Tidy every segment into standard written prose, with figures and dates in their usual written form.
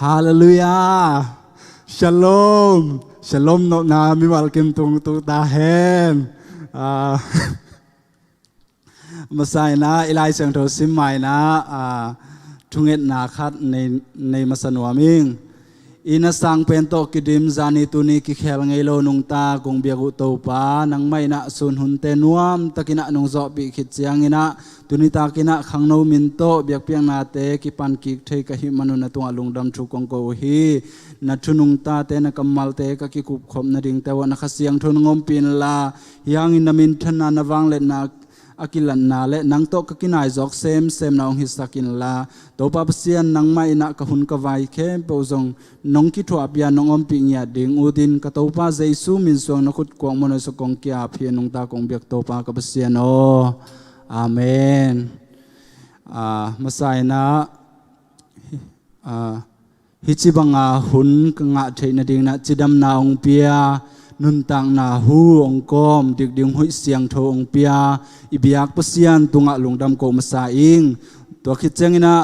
ฮาเลลูยาชัลโลมชัลโลมโนนามิวัลกิมตุงตุตาเฮนมาใส่นะอิไลเสียงโทซิมใหม่นะทุงเอ็ดนาคัดในมาสนวมิงอินาสังเป็นโตกิดิมจานิตุนิกิเคลไงโลนุงตากงเบียกุโตปานังไม่นะสุนหุนเตนวมตะกินะนุงจอบิขิดเจียงอินะตุนิตากินะขังโนมินโตเบียกเปียงนาเตกิปันกิกเทกะหิมนุนตัวลุงดำทุกงโกฮีนัทุนุงตาเตนะกัมมัลเตกะกิกุบขมนาดิงแต่ว่านักเสียงทุนงมปินลายังอินามินทนานวังเลนักอากิลันนาและนังโตกกินายจอกเซมนาองฮิสกินลาโตปาปเซียนนังไม่นักกะหุนกะไวเข้มเปาจงนงกิทัวเปียนงอมปิงยาดิงอูดินกะโตปาเจซูมินสวงนักุดกวงมโนสกงเกียเพียนงตากงเบียกโตปากะปเซียนโออาเมนมาใส่นะฮิจิบังอาหุนกงะเทนดิงนะจิดัมนาองเปียนุนตังนาหูองกอมดิกดิงหุยเสียงโทองเปียอิบิยักปเซียนตุงะลุงดำโกมาสาอิงตัวคิดเจงินะ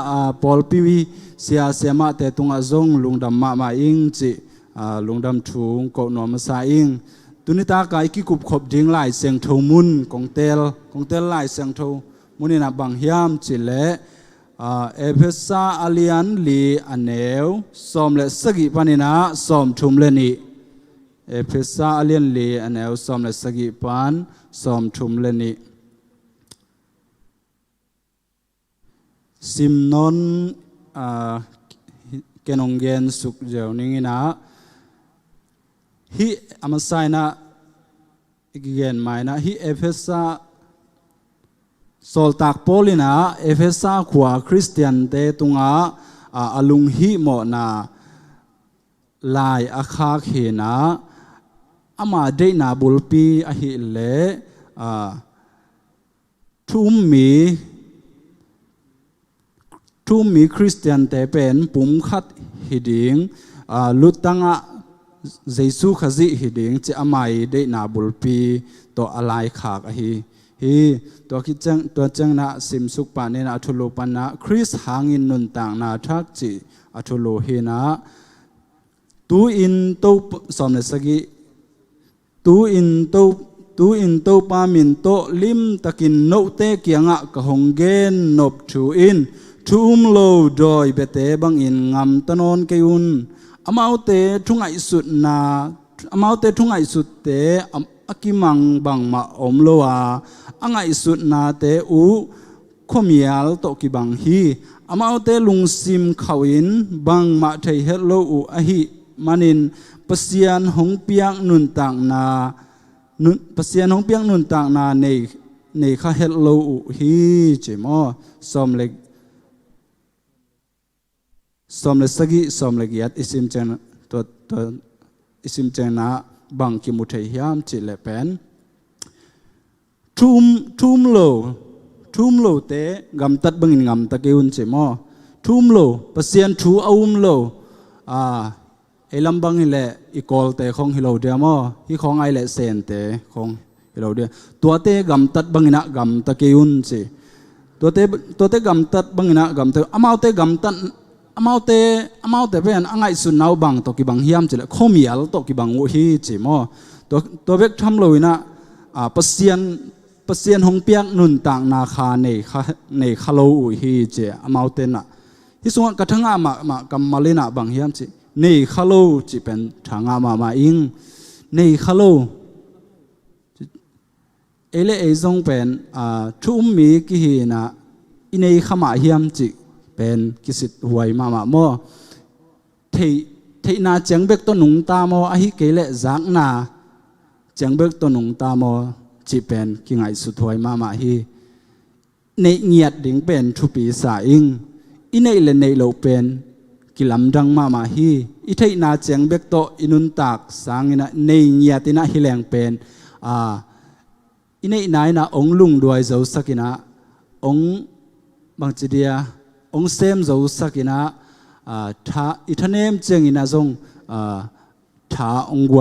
ปอลปีวีเสียเสียมาแต่ตุงะจงลุงดำมาอิงจิลุงดำถุงโกนอมาสาอิงตุนิตากายกิกุบขบดิงไล่เสียงโทมุนกงเตลไล่เสียงโทมุนินะบังฮิยามจิเลเอเพซาอาลียันลีอันเนวสอมเลสกิปานินะสอมทุมเลนีเอเพซาอาลียันลีอันเนวสอมเลสกิปานสอมทุมเลนีซิมนนเกนองเกนสุกเจวนิงินะฮิอามาไซนะอีกเกนไม่นะฮิเอเพซาโซลตักโพลินาเอเฟซ่าขวาคริสเตียนเตตุงาอลุงฮิโมนาลายอาคาเขนาอามาเดนาบุลปีอหิเลทุ่มมีคริสเตียนเตเป็นปุ่มขัดหิดิงลุดตังะเจซูขจิหิดิงจะอามาเดนาบุลปีตัวอะไรขากอหิตัวคิดจังตัวจังนะสิมสุกปานีนะทุลุปันนะคริสหางินนุนต่างนาทักจิอทุลุเฮนะตูอินโตสอมเนสกิตูอินโตปามินโตลิมตะกินโนเตเกียงะกะหงเกนนบทูอินทุมโลดอยเบเตบังอินงำตะนนเกยุนอมาเตทุงไอสุดนาอมาเตทุงไอสุดเตอากิมังบังมาอมโลอาอังไอสุดนาเตอูขมียลโตกิบังฮีอามาเตลุงซิมขวินบังมาเทเฮโลอูอหิมันินปเสียนหงเปียงนุนต่างนาปเสียนหงเปียงนุนต่างนาในข้าเฮโลอูฮีเจมอสมเล็กสกิสมเล็กยัดอิสิมเจนตัวอิสิมเจนะบังกิมุทัยยามจิเลเป็นทุ่มโลเตกำตัดบังอินกำตะเกียนเจมอทุ่มโลเปเซียนทูอาวุมโลไอลำบังนี่แหละอีกอลเตของฮิโลเดียมอที่ของไอแหละเซนเตของฮิโลเดียตัวเตกำตัดบังอินะกำตะเกียนจิตัวเตกำตัดบังอินะกำตะอามาเตกำตัดอามาเตเป็นอังไงสุนเอาบังตกิบังเฮียมจิเลข้อมีอัลตกิบังอุฮีจิมอตัวเวกทำเลยนะเปเซียนหงเปียกนุนต่างนาคาในคาโลอุฮีเจอามาเตนะที่ส่วนกระทั่งมากำมาเลนะบังเฮียมจิในคาโลจิเป็นทางมาอิงในคาโลเอเลเอซงเป็นทุ่มมีกิฮีนะอินในขมาเฮียมจิเป็นกิสิตหวยมาโมเทนาเจียงเบกต้นหนุงตาโมอหิเกเลจักนาเจียงเบกต้นหนุงตาโมจีเป็นกิไงสุดหวยมาฮีในเงียดดิ่งเป็นทุปีสาอิงอินในเลนในโลเป็นกิลำดังมาฮีอิเทนาเจียงเบกโตอินุนตักสังนะในเงียตินะฮิแรงเป็นอินในนายนะองลุงด้วยเจ้าสักินะองบางจีเดียองเซมจะสักินะถ้าอิทเนมเจงอินะจงถ้าองก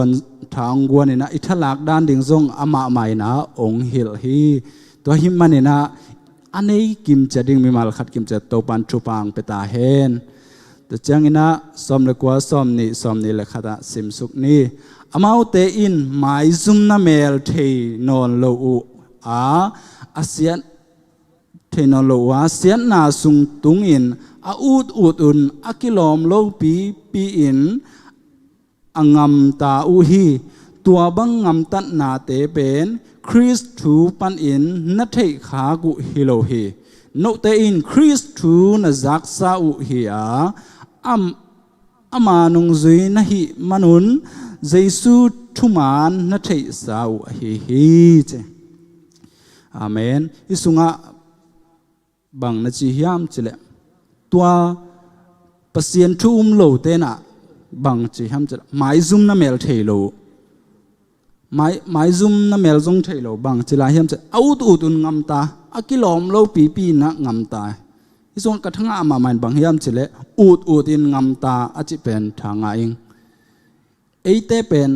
วนอินะอิทลักด้านดิ่งจงอามาไม่นะองฮิลฮีตัวหิมมันอินะอันนี้กิมจะดิ่งมีมาลขัดกิมจะโตปันชุปังเปตาเฮน ต แต่จังอินะสมเลกว่าสมนี่เลขดาสิมสุกนี้อามาอุเตอินหมายซุมนาเมลเทนอนโลอุอาเซียนเทนอนโลวาเซียนนาสุงตุงอินอูดอุนอากิลอมโลปีอินงามตาอุฮีตัวบังงามตัดนาเตเป็นคริสตูปันอินนัทเทขากุฮิโลฮีโนเตอินคริสตูนจักซาอุฮีอามานุงซุยนะฮิมนุนเยซูทุมานนัทเทซาอุฮีเจอาเมนอิสุงะบังนัจิฮิามเจเลตัวปัสยันทุ่มโลเตนะบังจิฮิามเจเลหมายซุมนะเมลเทโลหมายซุมนะเมลจงเทโลบังจิลาฮิามเจอูตุนงามตาอากิลอมโลปีนะงามตาอิสุงกะทังอามามันบังฮิามเจเลอูดินงามตาอาจิเป็นทางอิงเอเตเป็น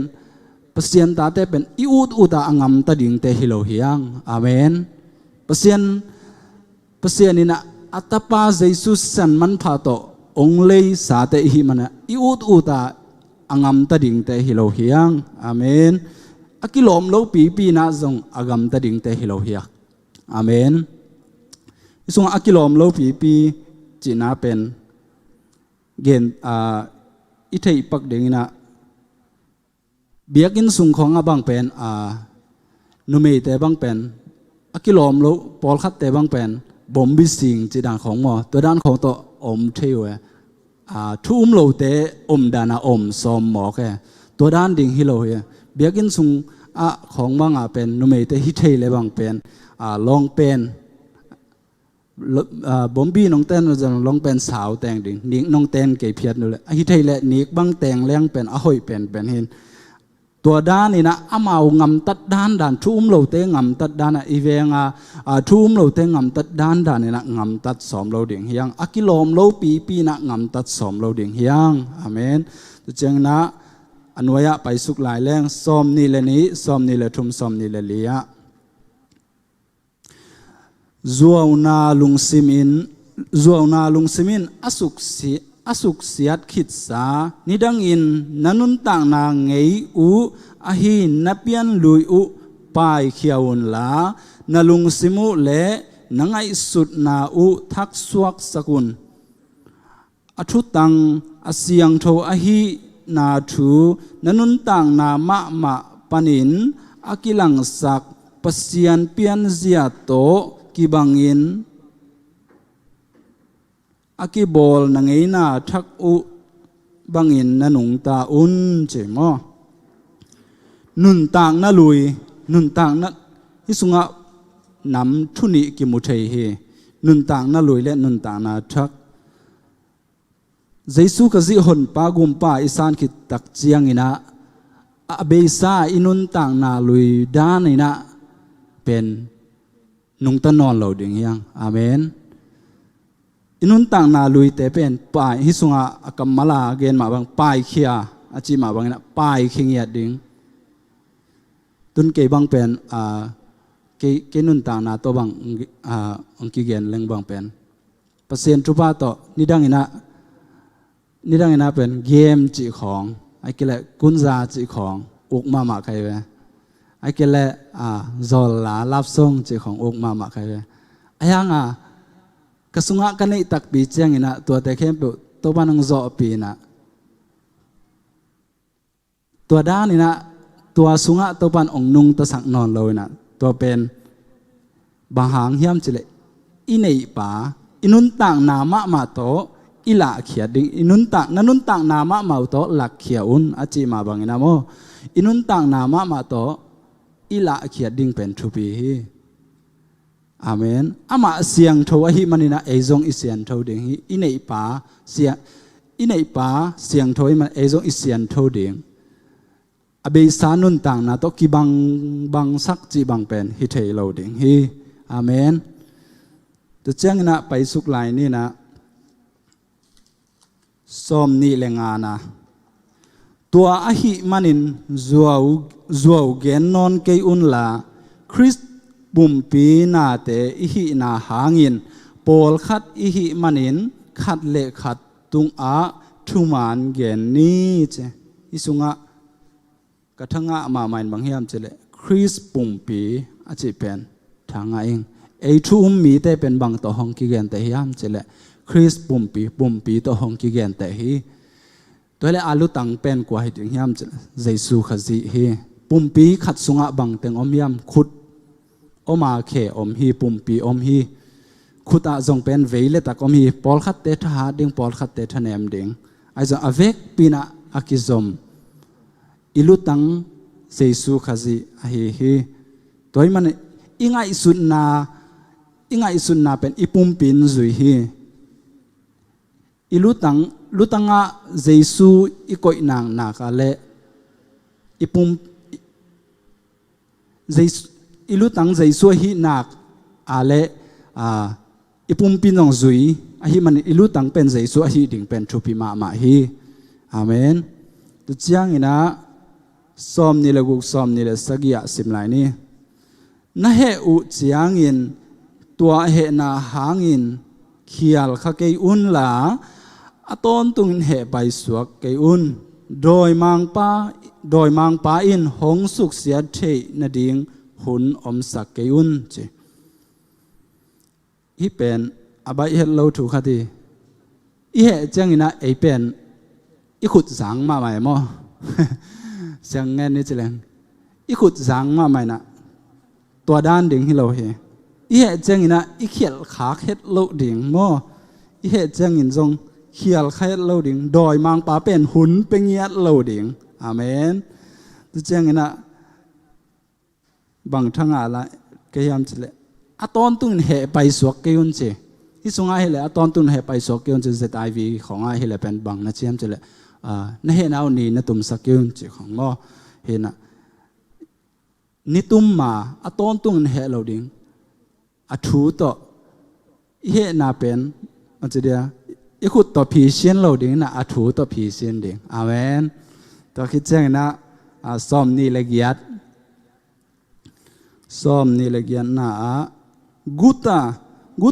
ปัสยันตาเตเป็นอูตางามตาดิ่งเตฮิโลฮิยังอาเมนปัสยันนี่นะอัตปาเยซูสันมันพาโตองเลยสาเตหิมันนะอูตาอังามตาดิ่งเตฮิโลฮิยังอาเมนอากิลอมโลปีนะจงอังามตาดิ่งเตฮิโลฮิยังอาเมนส่วนอากิลอมโลปีจีน่าเป็นเกณฑ์อิทธิปักเดงนะเบียกินสุงของอาบังเป็นนุเมเตบังเป็นอากิลอมโลปอลคัดเตบังเป็นบ่มบิสิงจีดานของหมอตัวด้านของตัวอมเทวทุ่มโลเตดานาสอมหมอแค่ตัวด้านดิ่งฮิโลเฮียเบียกินสุงของบางเป็นนุเมเตฮิเทเลยบางเป็นลองเป็นบ่มบีน้องเต้นจะลองเป็นสาวแต่งดิ่งนิกน้องเต้นเกยเพียรนู่นเลยฮิเทเลยนิกบางแต่งเลี้ยงเป็นห้อยเป็นเห็นตัวด้านนี่นะอามางำตัดด้านทุ่มโลเตงำตัดด้านอีเวงทุ่มโลเตงำตัดด้านนี่นะงำตัดสอมโลเดียงเฮียงอากิลอมโลปีนะงำตัดสอมโลเดียงเฮียงอาเมนจังนะอนุญาไปสุกหลายแรงสอมนี่เลยนี้สอมนี่เลยทุ่มสอมนี่เลยเลียจัวนาลุงซิมินอสุกเสียดขิดสานิดังอินนันุนต่างนางเงยอหินนับยันลุยปายเขียวลานลุงซิมุเลนังไอสุดนาทักสวกสกุลอทุตังอเสียงโทอหินาทูนันุนต่างนามะปนินอากิลังสักปัสยันเปียนเสียโตกิบังอินอากิบอลนังเอนาทักบังอินนันุงตาเจมอนุนต่างนาลุยนุนต่างนาฮิสุงะนำทุนิกิมุเทเฮนุนต่างนาลุยและนุนต่างนาทักเยซูกะจิหนปากุมปาอิสานคิดตักเจียงอินะอเบซาอินุนต่างนาลุยดานอินะเป็นนุงตะนอนเหล่าดิ่งยังอาเมนอินุนต่างนาลุยแต่เป็นปายฮิสุงะกัมมาลาเกณฑ์มาบางปายเขียอาจิมาบางนะปายเขียดดิ่งตุนเกบางเป็นเกนุนต่างนาตัวบางองกิเกณฑ์เล็งบางเป็นเปอร์เซ็นต์ทุบาต่อนี่ดังอินะเป็นเกมจีของไอ้เกล้กุนซาจีของอุกมาใครเว้ไอ้เกล้จอลลาลับส่งจีของอุกมาใครเว้ไอ้ยังกสุงะกันในตักปีเจียงอินะตัวแต่เข้มปุตัวบ้านงจอปีนะตัวด้านนี่นะตัวสุงะตัวบ้านองนุงตะสักนอนเลยนะตัวเป็นบางหางเฮียมจิเลอินเอปาอินุนต่างนามะมาโตอิละเขียดิงอินุนต่างนันุนต่างนามะมาโตหลักเขียอุนอาจิมาบางอินะโมอินุนต่างนามะมาโตอิละเขียดิงเป็นทุปีอาเมนอามาเสียงโทวหิมันนี่นะเอซงอิเสียนโทดิงฮิอินเอปาเสียงโทวหิมันเอซงอิเสียนโทดิงอเบสานุนต่างนะตกิบังสักจีบังเป็นฮิเทโลดิงฮิอาเมนตัวเจ้านะไปสุกไลนี่นะส้มนี่แรงงานนะตัวอหิมันินจัวเกนนอนเกยุนลาคริสบุมปีนาเตอิหินาหางินโปลขัดอิหิมันินขัดเละขัดต ตุงอาทุมานเกนนี้เจอิสุงะกระทั่งมาใหม่บางเฮียมเจเลคริสปุ่มปีอาจจะเป็นทางเองไอทุ่มมีแต่เป็นบางต่อห้องกิเกนแต่เฮียมเจเลคริสปุ่มปีต่อห้องกิเกนแต่ฮีตัวเลอาลุตังเป็นกว่าให้ถึงเฮียมเจเลเยซูขจิฮีปุ่มปีขัดสุงะบางเต็งอมยำขุดอมาเขอมฮีปุ่มปีอมฮีขุดอาจงเป็นเวลตักอมฮีปอลขัดเตทหาดิ่งปอลขัดเตทเนมดิ่งไอจงอเวกปีน่ะอากิซอมอิลุตังเยซูขจิฮีตัวมันอิงไอสุนนาเป็นอิปุ่มปีนจุยฮีอิลุตังอะเยซูอิโกยนางนากาเลอิปุ่มอิลุตังเยซูฮีนักอาเลอิปุ่มปีนองจุยอาฮีมันอิลุตังเป็นเยซูอาฮีดิ่งเป็นทุพิมาฮีอาเมนตุเจียงอินะซอมนี่ละกุกซอมนี่ละสักยะสิมไลนี่นะเฮอุเจียงอินตัวเฮนาหางอินเขียลขะเกยอุนลาอตอนตุงเฮไปสวกเกยอุนโดยมังปาอินหงสุกเสียเทนดิงหุนอมสักเกยุนเจอีเป็นอบายเฮลโลถูกคดีอีเฮจังอินะไอเป็นอีขุดสังมาใหม่มั้งเสียงเงินนี่เจริญอีขุดสังมาใหม่นะตัวด้านดิ่งที่เราเฮอีเฮจังอินะอีเขียลขาเฮ็ดโลดิ่งมั้งอีเฮจังอินจงเขียลเฮ็ดโลดิ่งโดยมังปาเป็นหุนเป็นเงียดโลดิ่งอาเมนตุเจียงอินะบางทั้งอะไรก็ยามเจเลอะตอนตุนเหไปสวกเกยุนเจที่สงอาเฮเลอะตอนตุนเหไปสวกเกยุนเจเซตไอวีของอาเฮเลเป็นบางนะเจียมเจเลนะเฮนเอานี่นะตุมสักเกยุนเจของมอเฮนะนิตุมมาอะตอนตุนเหเราดิ่งอะทูต่อเฮนาเป็นอันเจเดียอีขุดต่อผีเชียนเราดิ่งนะอะทูต่อผีเชียนดิ่งอาเมนตัวคิดเจงนะซ้อมนี่ละเอียดซ้อมนี่ละเอียดนะกุ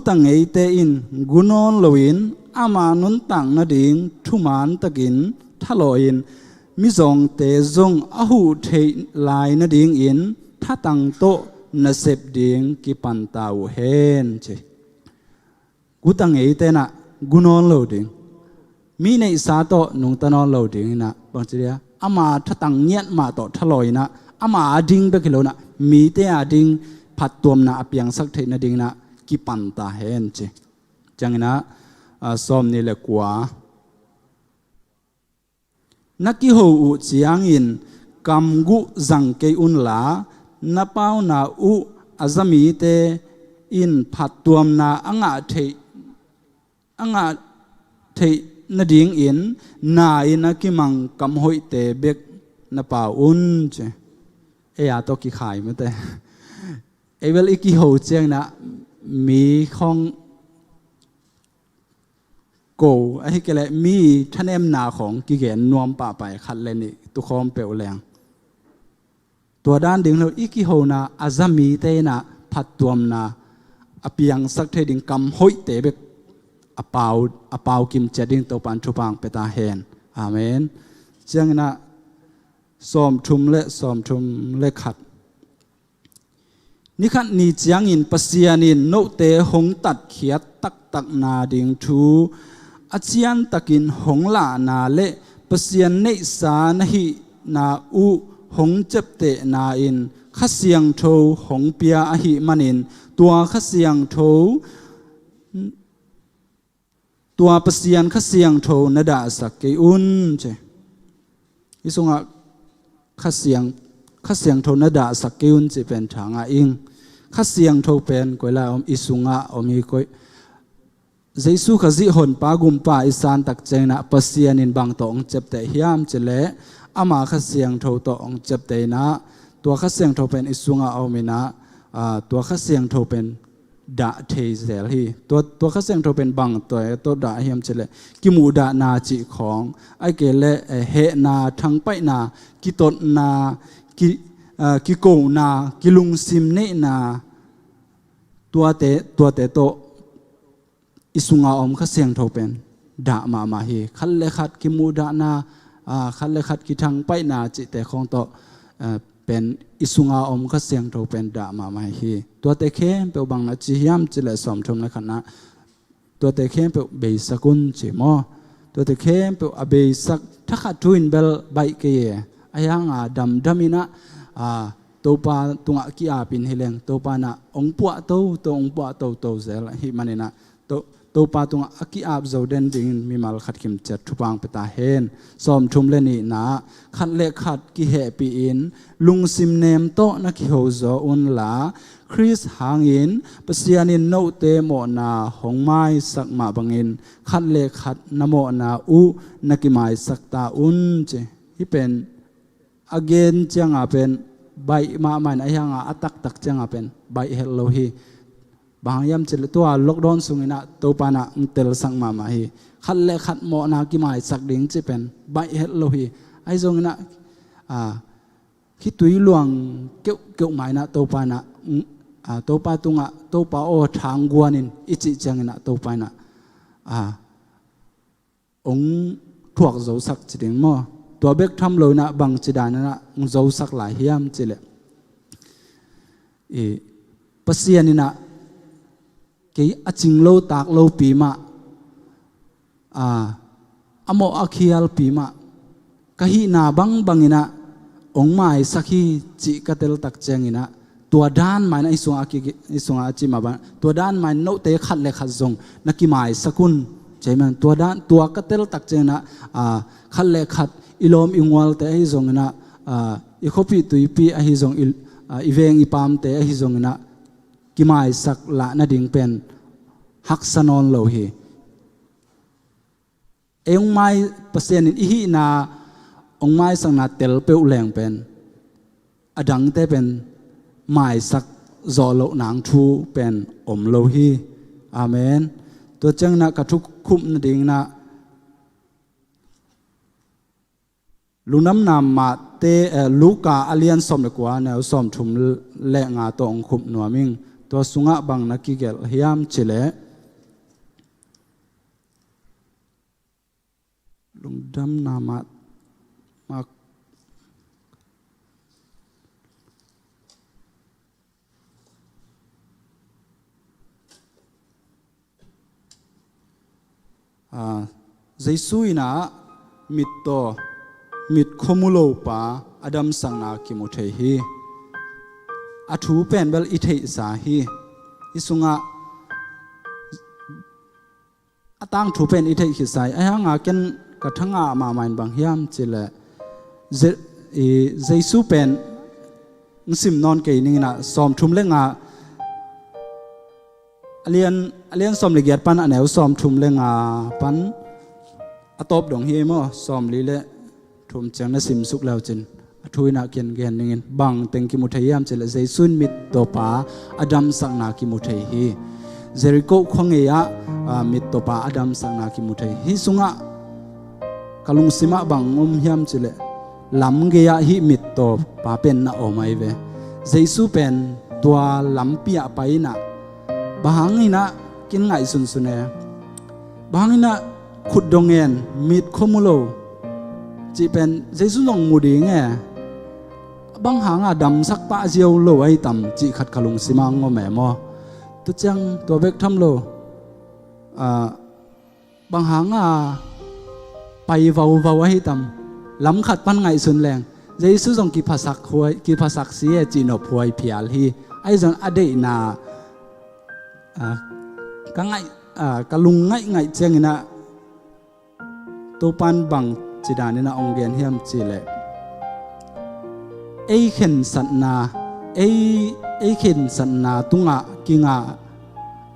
ตาไงเตอินกุนอนลวินอามานุนตังนาดิงทุมานตะกินทะลอินมิจงเตจงอาหูเทลายนาดิงอินท่าตังโตนาเสพดิงกิปันตาวเฮนเจกุตาไงเตนะกุนอนลดิงมีในสาโตนุงตานอนลดิงนะบางทีเดียอามาท่าตังเนียมาโตทะลอยนะอามาดิงเบกิโลนะมีเตอดิงผัดตัวนะอเปียงสักเทนดิงนะกิปันตาเฮนเจจังนะซ้อมนี่แหละกว่านักกิโฮอุเจียงอินกำกุจังเกอุนลานาเป้านาอุอาจมีเตอินผัดตัวนะอ่างเทนดิงอินนาอินกิมังกำหอยเตเบกนาเป้าอุนเจเอียตัวกี่ขายมั้งแต่เอเวลอีกี่หัวเจียงนะมีของโกไอ้ที่แกเลยมีท่านเอ็มนาของกี่เกนนวมป่าไปขัดเลยนี่ตุคอมเปลวแรงตัวด้านดิ่งเราอีกี่หัวนะอาจมีเตนะผัดตัวนะอเปียงสักเทดิ่งกำหอยเตเบกอเปากิมเจดิ่งตัวปันทุปังเปตาเฮนอาเมนเจียงนะซ้อมชุมเละขัดนี่ขัดนี่เจียงอินปัสยานินโนเตหงตัดเขียดตักนาดิงทูอาเจียนตักินหงลานาเละปัสยานเนสานหินาอุหงเจ็บเตนาอินขัดเสียงโทหงเปียอหิมันินตัวขัดเสียงโทตัวปัสยานขัดเสียงโทนดาสักเกอุนเจอิสงะข้าเสียงโทนดาสักกิวน์จะเป็นทางอิงข้าเสียงโทเป็นก็แล้วอิสุงะอมีก็เยซูข้าจิหนปากุมปาอิสานตักเจนะปัสยานินบางตองเจ็บแต่หิามเจเลอามาข้าเสียงโทตองเจ็บแต่นะตัวข้าเสียงโทเป็นอิสุงะอมีนะตัวข้าเสียงโทเป็นดาเทเซลฮีตัวข้าเสียงโทเป็นบางตัวดาหิามเจเลกิมูดานาจิของไอเกเลเฮนาทั้งไปนากิตนนากิโกนากิลุงซิมเนนาตัวเตโตอิสุงาอมข้าเสียงโทเป็น ด่ามาฮีขัดเลขัดกิมูด่านาขัดเลขัดกิทังไปนาจิแต่ของโตเป็นอิสุงาอมก็เสียงโตเป็นด่ามาฮีตัวเตเข้มเปบังนาจิยามจิเลสอมชมในขณะตัวเตเข้มเปเบสกุลจิโมตัวเตเข้มเปอเบสักถ้าขัดทุนเบลใบเกยอายังดำมินะตัวปาตุงกี้อาปินเฮเลงตัวปานะองปัวตัวองปัวตัวเซลฮิมันนะตัวปาตุงกี้อาบโจเดนดิ่งมีมาลขัดขิมจัดทุปังไปตาเฮนสอมชุมเลนีนะขัดเล็กขัดกิเฮปีอินลุงซิมเนมโตนักฮิโฮโซอุนลาคริสหางอินปเสียนินโนเตโมนาหงไม้สักมาบังอินขัดเล็กขัดนโมนานักไม้สักตาอุนเจฮิเป็นagain จังเป็นใบมามันไอ้ยังตักจังเป็นใบเฮลโลฮีบางยามจิลตัวล็อกดอนสุงินะตัวปานะเตลสังมาฮีขัดเล็กขัดโมนากิมาสักดิ่งจะเป็นใบเฮลโลฮีไอ้สุงินะคิดตุยหลวงเกี่ยวหมายนะตัวปานะตัวปาตุงตัวปาโอทางกวนินอิจิจังนะตัวปานะองถูกโจสักจิดิ่งมั่วตัวเบกทำเลยนะบางจิดานะโจสักหลายเฮียมจิเลปัสยานินะเกี่ยจิงโลตากโลปีมาอโมอาคียลปีมากะฮีนาบังอินะองไม้สักฮีจิกะเตลตักเจงอินะตัวด้านไม้นะอิสุงอาจิมาบันตัวด้านไม้โนเตขัดเลขัดจงนักกิไม้สกุลใช่ไหมตัวด้านตัวกะเตลตักเจงนะขัดเลขัดอิลอมอิงวัลเตอิจงนะอิคบิตุยปีอหิจงอิเวงอิปามเตอหิจงนะกิมาสักละนาดิ่งเป็นฮักสนอนโลหีองไม้เปอร์เซ็นต์อิหินาองไม้สังนาเตลเปอุแรงเป็นอดังเตเป็นไม้สักจอโลนางชูเป็นอมโลหีอาเมนตัวจังนะกระทุกคุมนาดิ่งนะลุน้ำนำมาเตลูกาอเลียนสมเด็จกว่าแนวสมทุมและงาตัวองคุมหนัวมิงตัวสุงะบังนักกิเกลเฮียมเฉลลุดำนามาเจสุยนะมิตโตมิดขมุโลปาอดัมสังนาคิมุเทฮีอทูเป็นเบลอิเทสาฮีอิสุงะอตังทูเป็นอิเทหิสายไอ้ห่างากันกระทั่งมามันบางยามจิเลเจสุเป็นสิมนอนเกยนี่นะสอมทุมเลงาอเลียนสอมละเอียดปันอันแนวสอมทุมเลงาปันอตบดงเฮมอสอมลีเลทุมจังนัสิมสุกแล้วจินทุยนักเกียนนิงบังเต็งกิมุทัยยามเจลเจสุนมิดตัวป้าอดัมสังนากิมุทัยฮีเจริโกคงเอียมิดตัวป้าอดัมสังนากิมุทัยฮีสุงะกลุงสิมาบังยามเจลลำเกียฮีมิดตัวป้าเป็นน่ะโอไม่เวเจสุเป็นตัวลำเปียไปน่ะบางนี่นะกินไงสุนเนบางนี่นะขุดดงเงินมิดขมุโลจีเป็นเจสุลงมูดีไงบางหางดำสักปะเจียวโลไอต่ำจีขัดขลุงสิมังงอแม่มอตัวจังตัวเบกทำโลบางหางไปเว้าไอต่ำล้ำขัดปันไงสุนแรงเจสุลงกีภาษาควยกีภาษาเสียจีนอพวยพิอาลฮีไอจนอเดนาก็ไงกลุงไงเจงนะตัวปันบังจิดานินะองเกียนเฮียมจิเลเอเข็นสันนาเอเข็นสันนาตุงะกิงะ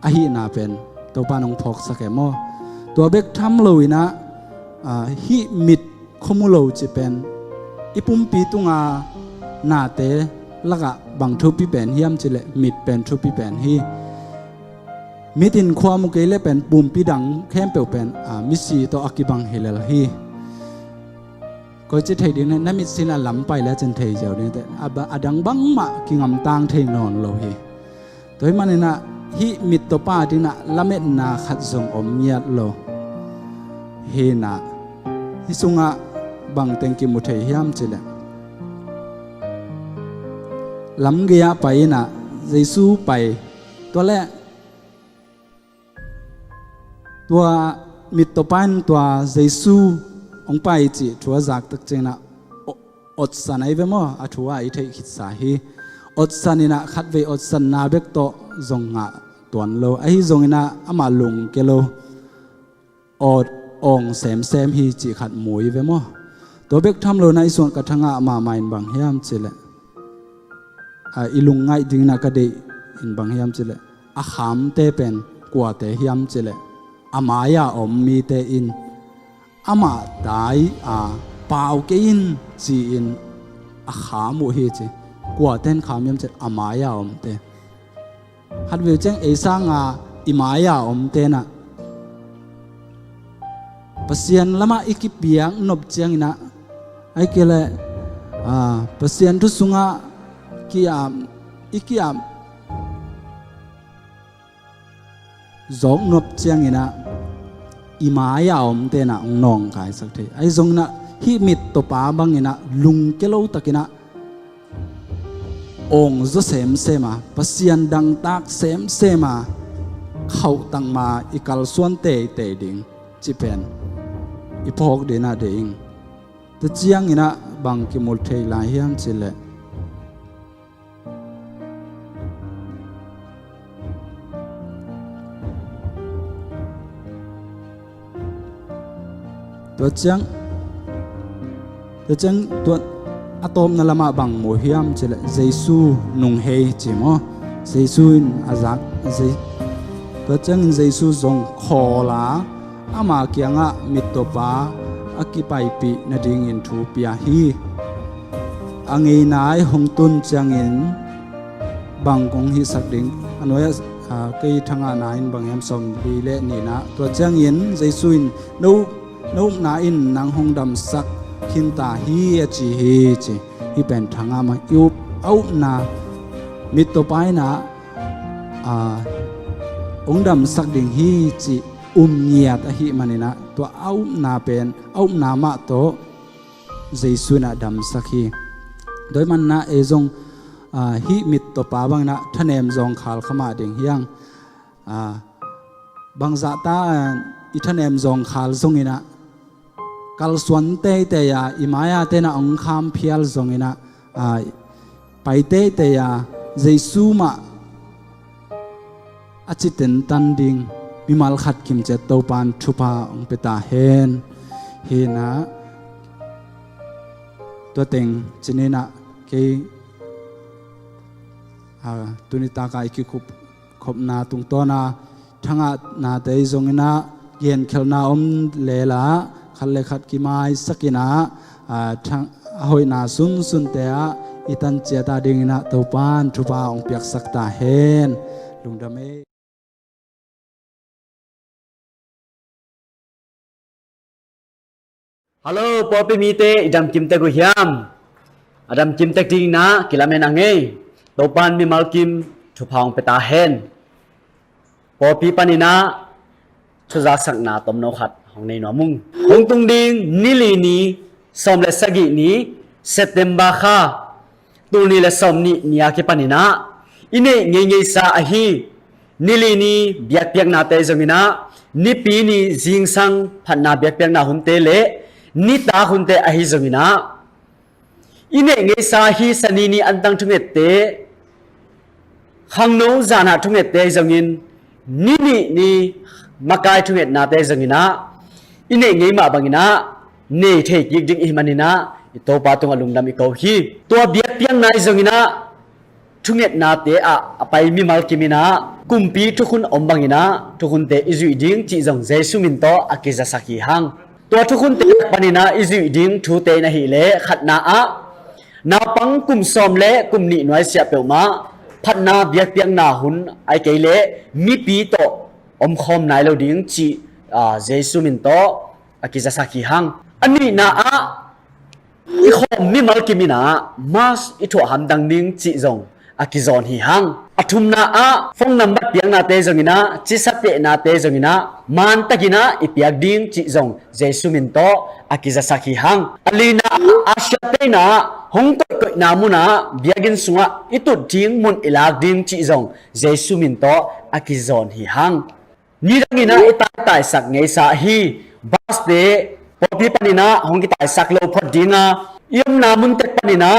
อหินาเป็นตัวปานองพอกสักแกโมตัวเบกทำเลยนะฮิมิดขมุโลจิเป็นอิปุ่มปีตุงะนาเตละกะบังทุปีเป็นเฮียมจิเลมิดเป็นทุปีเป็นฮีมิดินความมุกเลเป็นปุ่มปีดังแค่เปลเป็นมิสีตัวอักิบังเฮเลลฮีก็จะเทดินนั้นมิสินะล้ำไปแล้วจนเทเจ้าเนี่ยแต่อดังบังมะกิงำตางเทนอนโลหิตัวมันเนี่ยนะฮิมิตตัวป้าดินะละเม็ดนาขัดส่งอมเงียดโล เฮนะฮิสุงะบังเต็งกิมุเทฮิมจิเลลำเกียไปนะเยซูไปตัวแรกตัวมิตรปันตัวเยซูองไปจีทัวจากตักเจนะอดสันไอเวมออัทัวไอเทขิดสาฮีอดสันนี่นะขัดเวอดสันนาเบกโตจงะตัวโลไอจงนะอามาลุงเกโลอดองเซมฮีจีขัดมวยเวมอตัวเบกทำโลในส่วนกระทั่งอามาไม่บังเฮียมจิเลอิลุงไงดิ้งนักเดอินบังเฮียมจิเลอาขามเตเป็นกว่าเตเฮียมจิเลอามายาอมมีเตอินอามาได้เปล่าเกินจีอินอาขามุฮีจีกว่าเต้นขามยมจิอามายาอมเตฮัดวิวเจงเอซังอิมายาอมเตนะปัสยันละมาอิกิเปียงนบเจียงนะไอเกลปัสยันทุสุงะกิยามอิกิยามจงนบเจียงนะอิมายาอมเตนะองนองกายสักทีไอจงนะฮิมิตตปาบังนะลุงเกลูตะกินะองจะเสมเสมาปัสยันดังตักเสมเสมาเข้าตังมาอิกัลส่วนเตดิงจิเป็นอีพอกเดน่าเดิงแต่เจียงนะบางกิมุลเทลาเฮียมจิเลตัวเจียงตัวอะตอมนั่นละมาบางโมเฮียมจิเลเยซูนุงเฮจิมอเยซูอินอาซักตัวเจียงเยซูจงขอลาอามาเกียงะมิตรปาอากิไปปีนาดิงอินทูปียฮีอังเงินายหงตุนจังอินบางกงฮิสักดิงอันว่าเกยทางานายบางยามสมดีเล่นี่นะตัวจังอินใจสุนนูนาอินนางหงดำสักขินตาฮีจีฮีเป็นทางามายุบเอานามิตรปายนะองดำสักดิงฮีจีเงียดหิมันนะตัวเอานาเป็นเอานามาโตเจสุนะดำสักฮีโดยมันนะจงฮิมิตตัวป้าบางนะท่านเอ็มจงขาลขมาดิ่งยังบางจัตตาอีท่านเอ็มจงขาลจงอินะกัลสวนเตยอิมายาเตนะองคามเพียลจงอินะไปเตยเจสุมาอาจิตเต็นตันดิ่งมีมาลขัดกิมเจตโตปานทุพาองเปตาเฮนะตัวเต็งจินีนะเกตุนิตากายกิคุบขบนาตุงโตนาทั้งนาเตยจงนะเย็นเขลนาอมเลละขัดเลขัดกิมายสกินะทั้งหอยนาสุนเตะอิตันเจตาดิงนะโตปานทุพาองเปียกสักตาเฮนลุงดำเอฮัลโหลปอปีมีเตอดัมกิมเตกุฮิมอดัมกิมเตกดิงนะกิลาเมนังเงโตปานมีมัลกิมทุพองเปตาเฮนปอปีปานินะชุจักสักนาตมโนขัดของในหนอมุงหงตุงดิงนิลีนีสมเลสกินีเซปเทมบาคาตูนีเลสมนีเนียกิปานินะอินเนเงยซาอฮีนิลีนีเบียกเปียกนาเตจงมินะนิปีนีจิงสังพันนาเบียกเปียกนาหุนเตเลนิตาคุณเตอหิจงมินะอินเนเงสาฮีสนีนีอันตังทุเมตเตขังโนจานาทุเมตเตจงอินนีมากายทุเมตนาเตจงมินะอินเนเงมาบังมินะเนเทยิกดิงอิมันนินะอิโตปาตุงอลุงดำอิโกฮีตัวเบียกเปียงนายจงมินะทุเมตนาเตอะไปมิมัลกิมินะกุมปีทุกคนอมบังมินะทุกคนเตอิจุดิงจิจงเจสุมินโตอากิจาสักีหังตัวทุกคนเตะปนินาอิจิดิ้งทูเตนะฮิเลขัดนานาปังกุมซอมเลกุมนิหน่วยเสียเปียวมาพัดนาเบียกเปียงนาหุนไอเกเลมีปีโตอมคอมนายเราดิ้งจีเจสุมินโตอากิจาสักีหังอันนี้นาอีคอมมีมัลกิมินามาสอิถั่วหำดังดิ้งจีจง akizon hi hang athum na a phone number piang na te zongina chisate na te zongina man takina ipiak ding chi zong jesu min to akiza sakhi hang alina asyate na hong ko na muna biagin sunga itu ding mun ilag ding chi zong jesu min to akizon hi hang nirangina itai sak ngei sa hi bas de popi panina hong kitai sak lo phot dinga yam na mun tek panina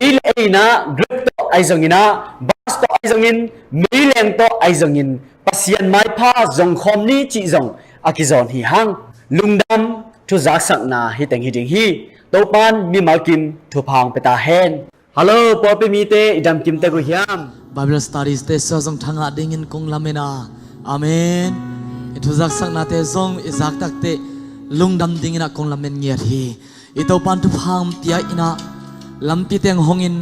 eina group to aizongina bas to aizongin meileng to aizongin pasian mai pha zong khom ni chi zong akizon hi hang lungdam thu zak sak na hi teng hi ding hi topan mi malkim thu phang peta hen hello popi mi te idam kim te ko hiam Bible studies te so zong thanga dingin kong lamena amen itu zak sak na te zong izak tak te lungdam dingina kong lamen ngiat hi ito pan thu phang tia ina lampi teng hongin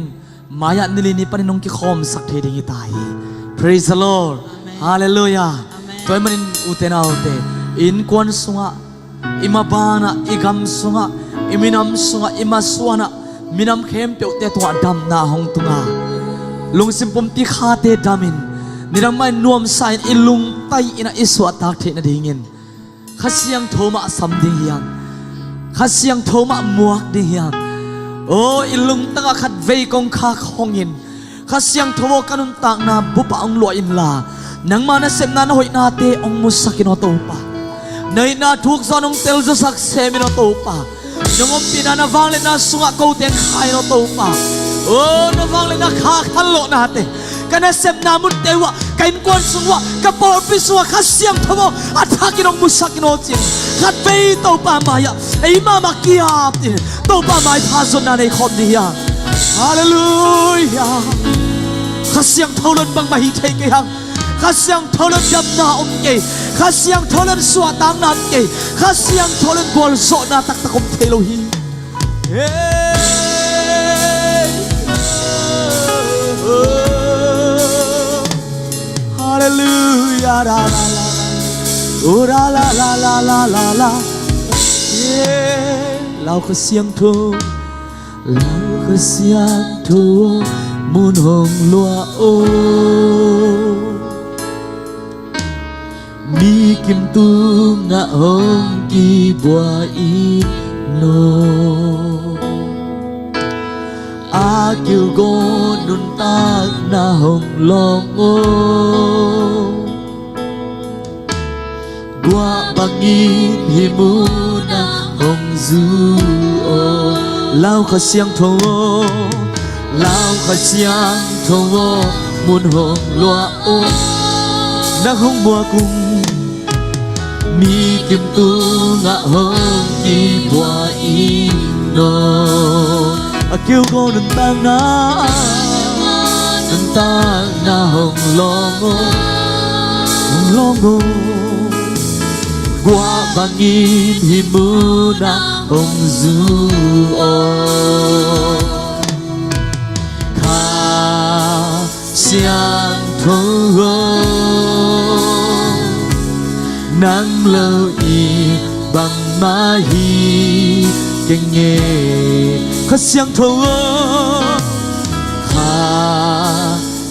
maya nilini paninong ki khom sak the ding itai praise the Lord hallelujah toy manin utena ute in kwan sunga imabana igam sunga iminam sunga imaswana minam khem pe te to dam na hong tunga lungsim pom ti kha te damin niramai nuam sain ilung tai ina iswa tak the na dingin khasiang thoma sam ding hiang khasiang thoma muak ding hiang o ilung tanga khat vei kong kha khongin khasiang thowo kanun tak na bupa ang lo in la nang mana sem na hoi na te ong musakino to pa nei na thuk zonong tel zo sak semino to pa nongom pina na wangle na sunga ko ten khai no to pa o na wangle na kha khalo na te kana sem na mun tewa kain kwan sungwa ka por piswa khasiang thowo athakinong musakino chin khat vei to pa maya ei mama kiap tin to pa mai pha zon na nei khom ni ya hallelujah khasiang tholon bang ma hi thei ke hang khasiang tholon jam na om ke khasiang tholon swa tang na ke khasiang tholon bol so na tak takom thelo hi hallelujah la la la oh la la la la la la la lao khasiang tho lao khasiang tho muôn hồng loa ô mi kim tu ngã hồng kỳ bùa in nô a kêu go nun tak na hồng long ô bùa bangin himu na hồng du ô lao khasiang tho lao khasiang thô muôn hồng loa ô nắng hồng mùa cùng mi kim tu ngã hồng kỳ bùa in nô kêu cô đừng tang na hồng long ô qua bangin himuna hồng du ô siang thô nắng lâu y bằng má hi keng nghe khát siang thô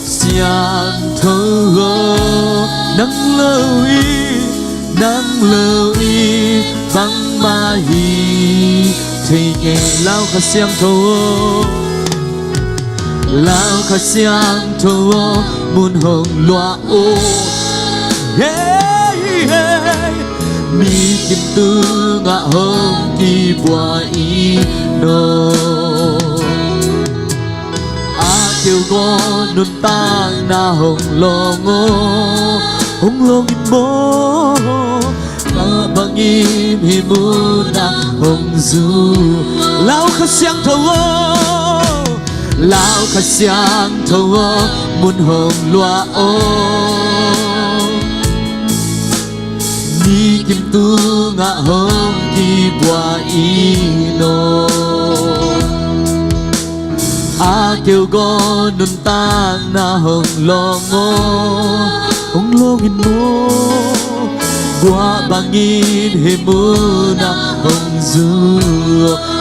siang thô nắng lâu y bằng má hi thì nghe lao khát siang thô lao khasiang thô muôn hồng loa ô mi kim tu ngã hồng kỳ bùa y nô a kêu go nun tang na hồng long ô hồng long in mo ta bangin himuna hồng du lao khasiang thô lao khasiang thô muôn hồng loa ô ni kim tu ngã hồng kỳ bùa y nô a kêu go nun tang na hồng long ô hồng long in mo bùa bangin himuna hồng du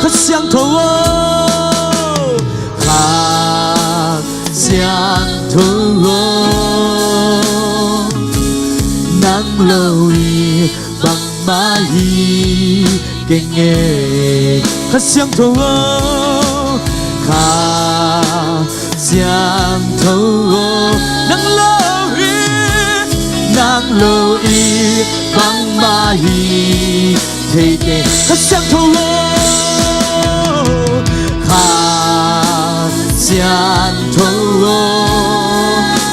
khasiang thô siang lâu bằng ma hi kinh nghe khát xiang thâu khát xiang thâu nắng lâu bằng ma hi thế thế khát xiang thâu khát xiang thâu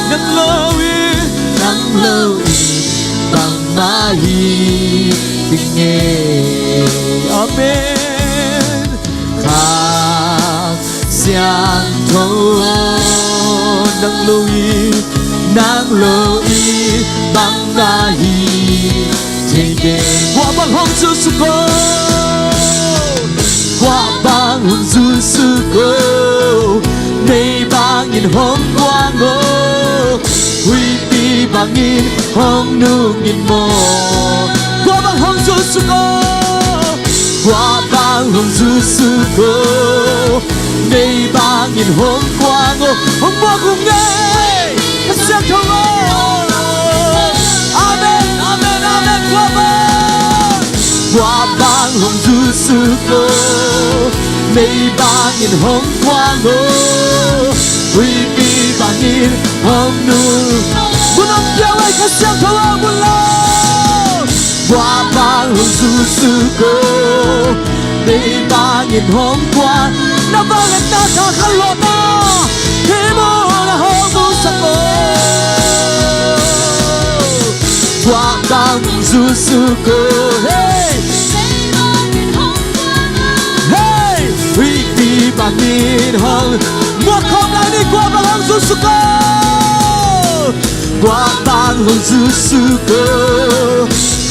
nắng lâu bằng ma hi kinh nghe amen khát xiang thâu nắng lâu bằng ma hi thế thế hoa bằng hồng du su cô hoa bằng hồng du su cô đây bằng nhìn hồng quang ngô huy pi bằng nhìn hồng nu nhìn mồ hoa bằng hồng du su cô hoa bằng hồng du su cô đây bằng nhìn hồng quang ngô hồng quang cùng nghe xiang thâu amen amen amen hoa bằng hồng du su cô đây bằng nhìn hồng quang ngô huy pi bằng nhìn hồng nu muốn ông kêu ai khát xiang thâu muốn lo hoa bằng hồng du su cô đây bằng nhìn hồng quang na vang lên ta thà khát lo na thế mô na hồng du sa cô hoa bằng du su cô hey hey huy pi bằng nhìn hồng mùa không lại đi qua bằng hồng du su cô hoa bằng hồng du su cô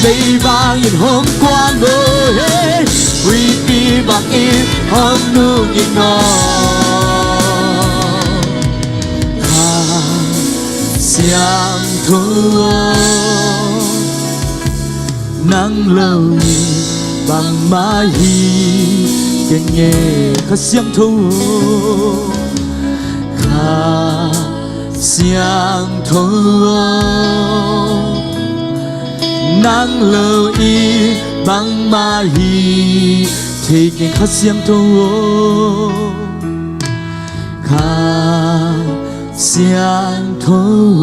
đây bằng nhìn hồng quang ngô hey huy pi bằng nhìn hồng nu nhìn nó xiang thâu nắng lâu bằng ma hi kinh nghe khát xiang thâu khát xiang thâu nắng lâu bằng ma hi thì nghe khát xiang thâu khát xiang thâu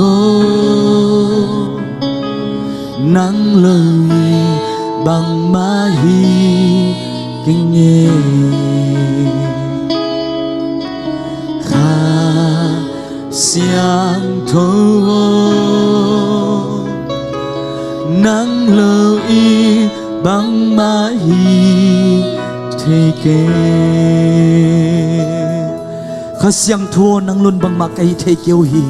nắng lâu bằng ma hi kinh nghe khát xiang thâu nắng lâu bằng ma hi thế kê khát xiang thâu nắng luôn bằng ma cây thế kêu hi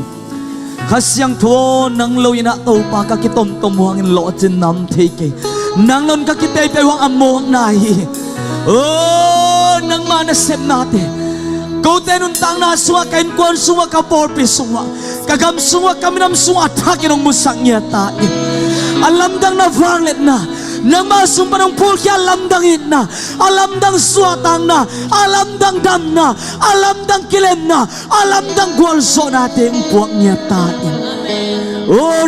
khát xiang thâu nắng lâu ina tàu pa các cái tôm hoang in lọ trên nắm thế kê nắng luôn các cái tây hoang âm mô này nắng mà nó xem nát câu tên nun tang na suwa kain kuan suwa kapor pi suwa kagam suwa kaminam suwa thak inong musang niya ta alam dang na vanglet na nang masumpa ng pulki alam dang it na alam dang suwatang na alam dang dam na alam dang kilem na alam dang gwalso natin puwak niya tain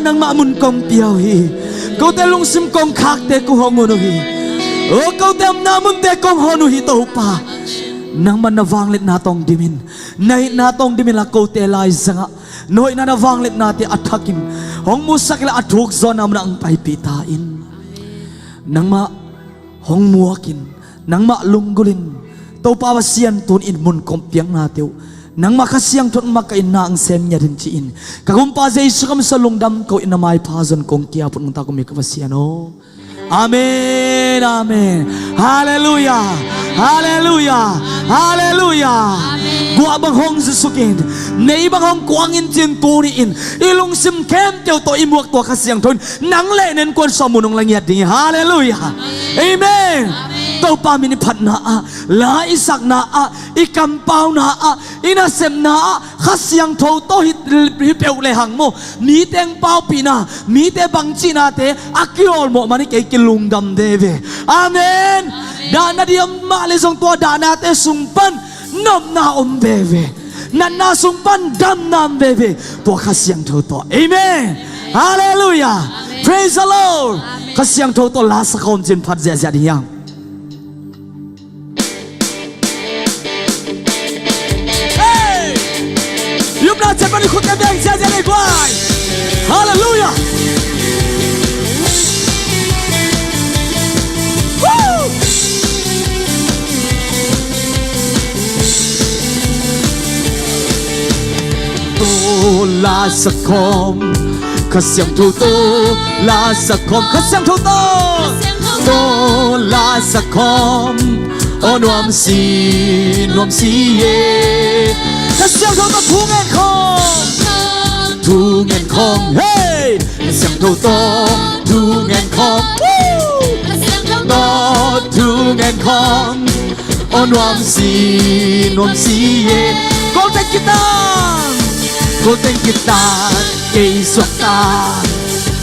nang maamun kong piyaw câu tên lung sim kong kakte kong hongono câu tên namun te kong hono to pa nang man navanglet natong dimin nay natong dimin la câu te lai zanga noi na navanglet nati athakim hong musak la athuk zon am nang pai pitain nang ma hong muakin nang ma lunggulin to pa basian tun in mun kompiang natiu nang makasiang tun makain na ang sem nya din chiin kagumpa Jesu kam sa lungdam ko inamay pazon kong kia pun ta ko mi kabasiano amen amen hallelujah hallelujah hallelujah gua bang hong susukin nei bang hong kuangin tin tuniin ilung sim kem teu to imuak to kasiang thon nang le nen kon somunong langiat ding hallelujah amen to pa mini phat na la isak na ikam pau na inasem na kasiang tho to hit peu le hang mo ni teng pau pina mi te bang china te akiol mo mani ke kilung dam deve amen dana diam male song to dana te sumpan nom na beve nana sumpan dam nam beve to kasiang tho to amen hallelujah Praise the Lord ข้าเสียงโทตัวลาสกอมจินพัดเสียเสียดียังยุบหน้าเจ็บมันคุณกันแดงเสียเสียดีกว่าฮาเลลูยาลาสกอมข้าเสียงโทลาสกอมข้าเสียงโทลาสกอมโอ้นวมสีเยข้าเสียงโททูเงินคงเฮ้ยข้าเสียงโททูเงินคงทูเงินคงโอ้นวมสีเยก็เต็มกีตาร์Golden kita kay swakta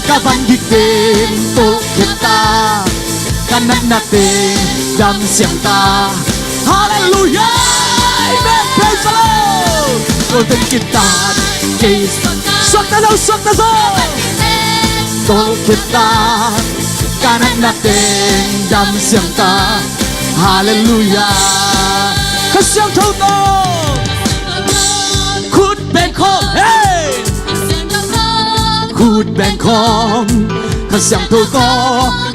Kaban gitin to kita Kanan natin dam siyang ta Hallelujah Amen Praise the Lord Golden kita kay swakta daw swakta so To kita Kanan natin dam siyang ta Hallelujah Kasyang totoแบงคอกเฮ้คูดแบงคอกข้าเสียงโตโต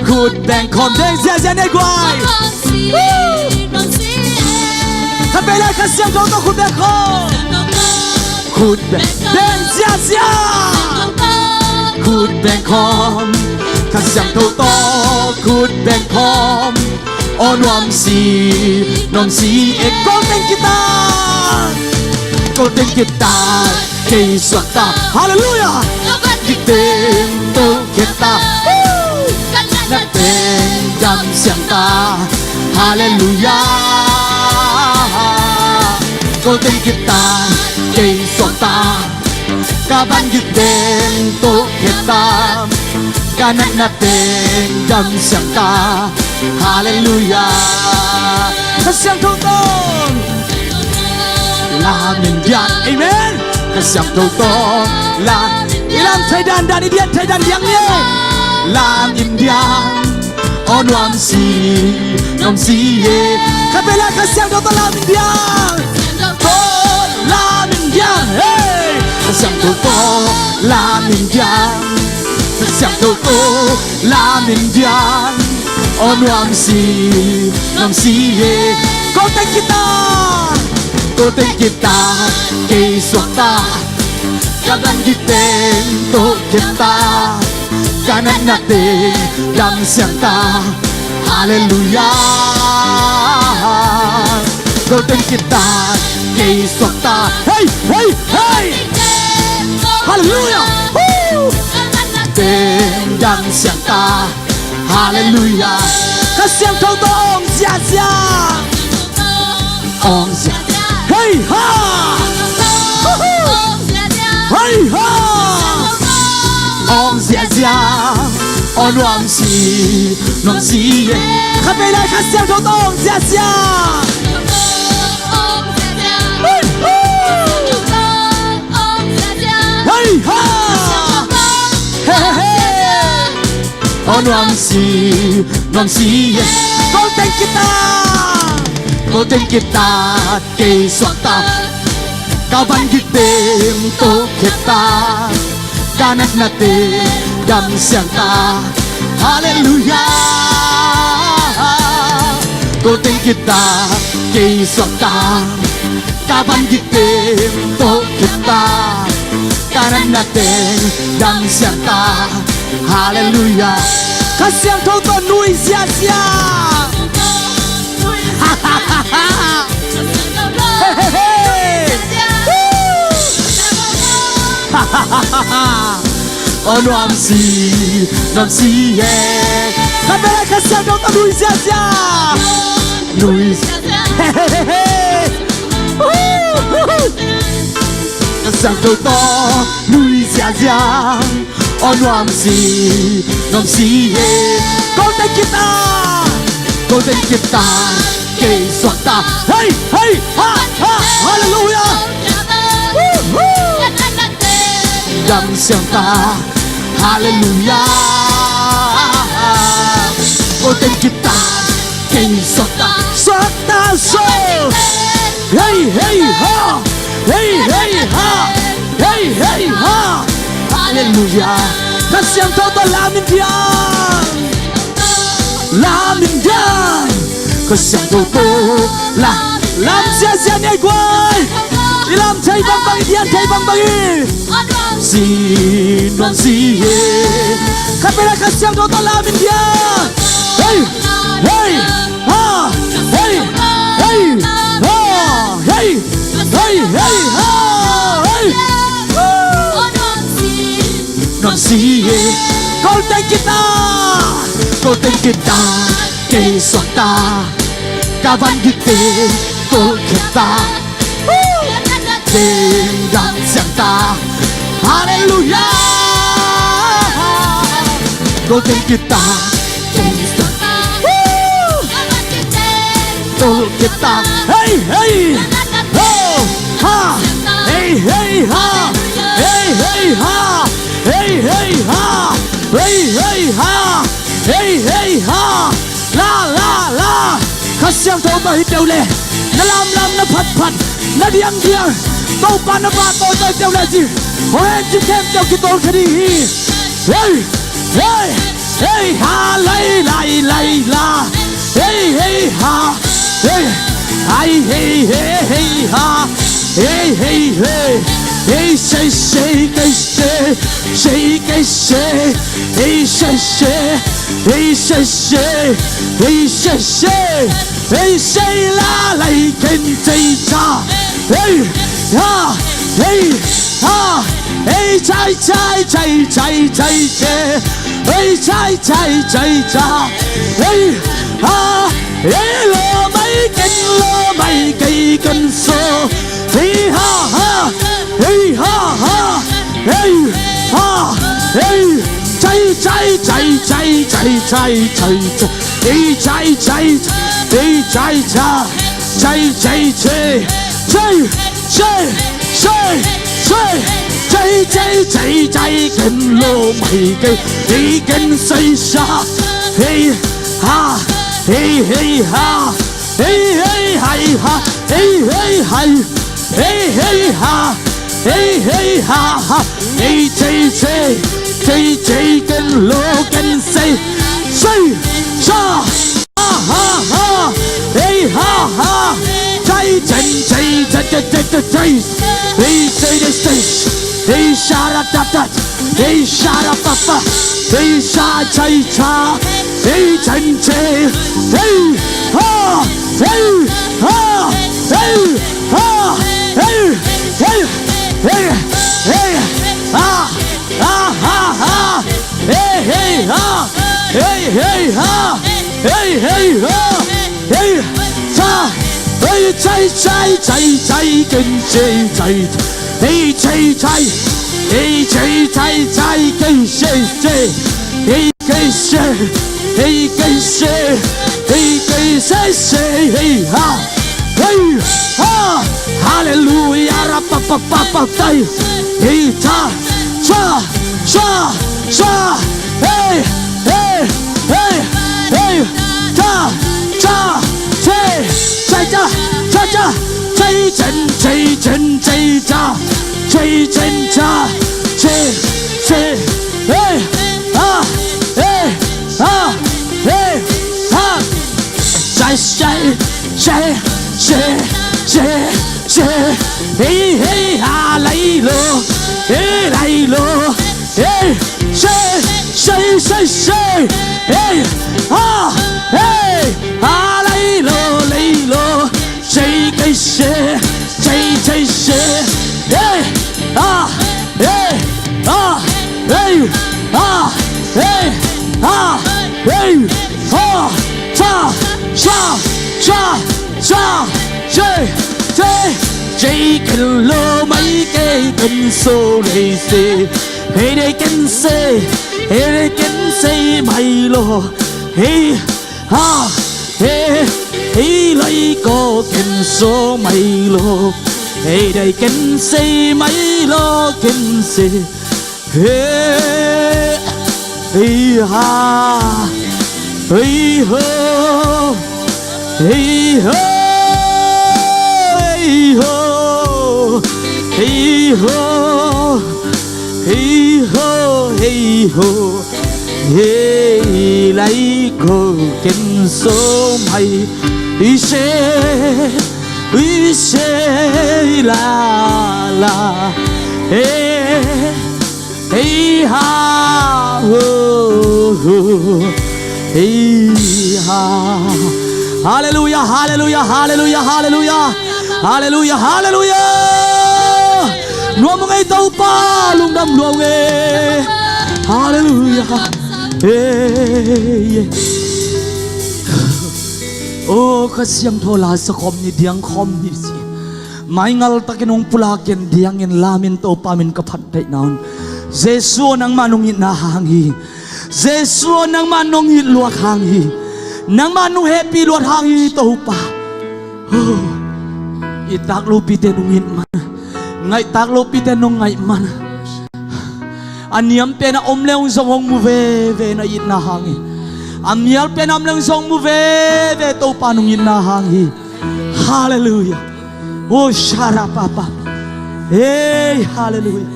คูดแบงคอกเด้งเสียเสียในกวายข้าไปเลยข้าเสียงโตโตคูดแบงคอกคูดแบงเด้งเสียเสียคูดแบงคอกข้าเสียงโตโตคูดแบงคอกโอ้นวมสีเอกก็เป็นกีตาร์Golden kita kay swakta Hallelujah Gitin to kita Natin dam siyang ta Hallelujah Golden kita kay swakta Kaban gitin to kita Kanan natin dam siyang ta Hallelujah Kasyang tutong La Mindian Amen Kasyang toto La Ilang Thaidan dan Indian Thaidan yang ni La Mindian Oh Nom si ye Kapela kasyang toto La Mindian Oh La Mindian Hey Kasyang toto La Mindian Kasyang toto La Mindian Oh Nom si ye Konten kita Golden kita kay swakta Kaban gitin to kita Kanan natin dam siyang ta Hallelujah Golden kita kay swakta Hey! Hey! Hey! Hallelujah! Natin dam siyang ta Hallelujah Kasyang totong siya Ong siya Hey ha! Hey ha! Om sia sia, on wam si ye. Kapay na kasyang toto om sia sia. Hey ha! Hey hey! On wam si ye. Golden kita kay swakta Kaban gitim to kita Kanan natin dam siyang ta Hallelujah Golden kita kay swakta Kaban gitim to kita Kanan natin dam siyang ta Hallelujah Kasyang toto nui siya siya Oh nom si ye Kamera kasyang toto nui siya siya Nui Kasyang toto nui siya siya Oh nom si ye Golden kita kay swakta Hey hey ha ha Hallelujah Dam siyang ta Hallelujah. Cô tên guitar cây xót ta soul. Hey hey ha, hey hey ha, hey hey ha. Hallelujah. Các siang thâu ta làm nên điang. Các siang thâu ta làm sia nhảy quay. Đi làm thầy băng đian thầy băng non si các bé các siang thâu ta làm nên điang. Hey hey ha, hey hey ha, hey hey hey ha, hey. Non si cô tên guitar cây xót ta ca văn guitar cô guitar tiếng gắng giang ta Hallelujah. Cô tên guitar cây xót ta cô guitar hey hey oh ha hey hey ha hey hey ha hey hey ha hey hey ha hey hey ha la khát xiang thâu mà hít đều lệ nó làm nó phật nó điang tàu pan nó ba tôi đều là gì ôi chim thêm cho cái tôi cái đi hey hey hey ha lay la hey hey ha hey hey hey ha hey hey hey hey say hey say hey say la lại kinh tây cha hey ha hey ha hey chạy hey chạy cha hey ha hey lo mấy cây cần số hey ha hey ha hey ha hey chạy cần lô mày cây cần xây xa hey ha hey hey ha hey hey hay ha hey hey hay hey hey ha hey hey ha ha hey chạy cần lô cần xây xa ha hey ha chạy hey shara hey shara papa hey sha chạy cha hey chân hey ha hey ha hey ha hey hey hey hey ha hey hey ha hey hey ha hey hey ha hey cha hey chạy cần chạy hey chạy hey chạy cây xe hey cây xe hey cây xe hey ha hallelujah pa tay hey cha hey cha chạy chân cha chạy chân cha hey ha hey ha hey ha chạy hey hey ha lấy lô hey say hey ha hey ha lấy lô chạy cây xe chạy xe hey ha hey ha hey ha hey ha hey ha chạy cần lô mấy cây cần số này xì hey đây cần xe mày lô hey ha hey lấy có cần số mày lô hey đây cần xe mày lô cần xe hey hey ha, hey ho, hey ho, hey ho, hey ho, hey ho, hey ho, hey lấy cô kinh số mày ý sẽ la hey hey ha hey ha hallelujah hallelujah hallelujah hallelujah hallelujah hallelujah nuông ngay tàu pa lung đâm luồng nghe hallelujah hey oh kasiang thola sa kom ni diang kom ni si mai ngal takinong pulaken diang in lamin to pamin kapat dai naun Jesu nang manungit na hangi Jesu nang manungit luat hangi nang manung happy luat hangi to pa itak lupi tenungit man ngai tak lupi tenung ngai man aniam pe na omleung zong mu ve na it na hangi amial pe nam leung zong mu ve to panungit na hangi hallelujah oh shara papa hey hallelujah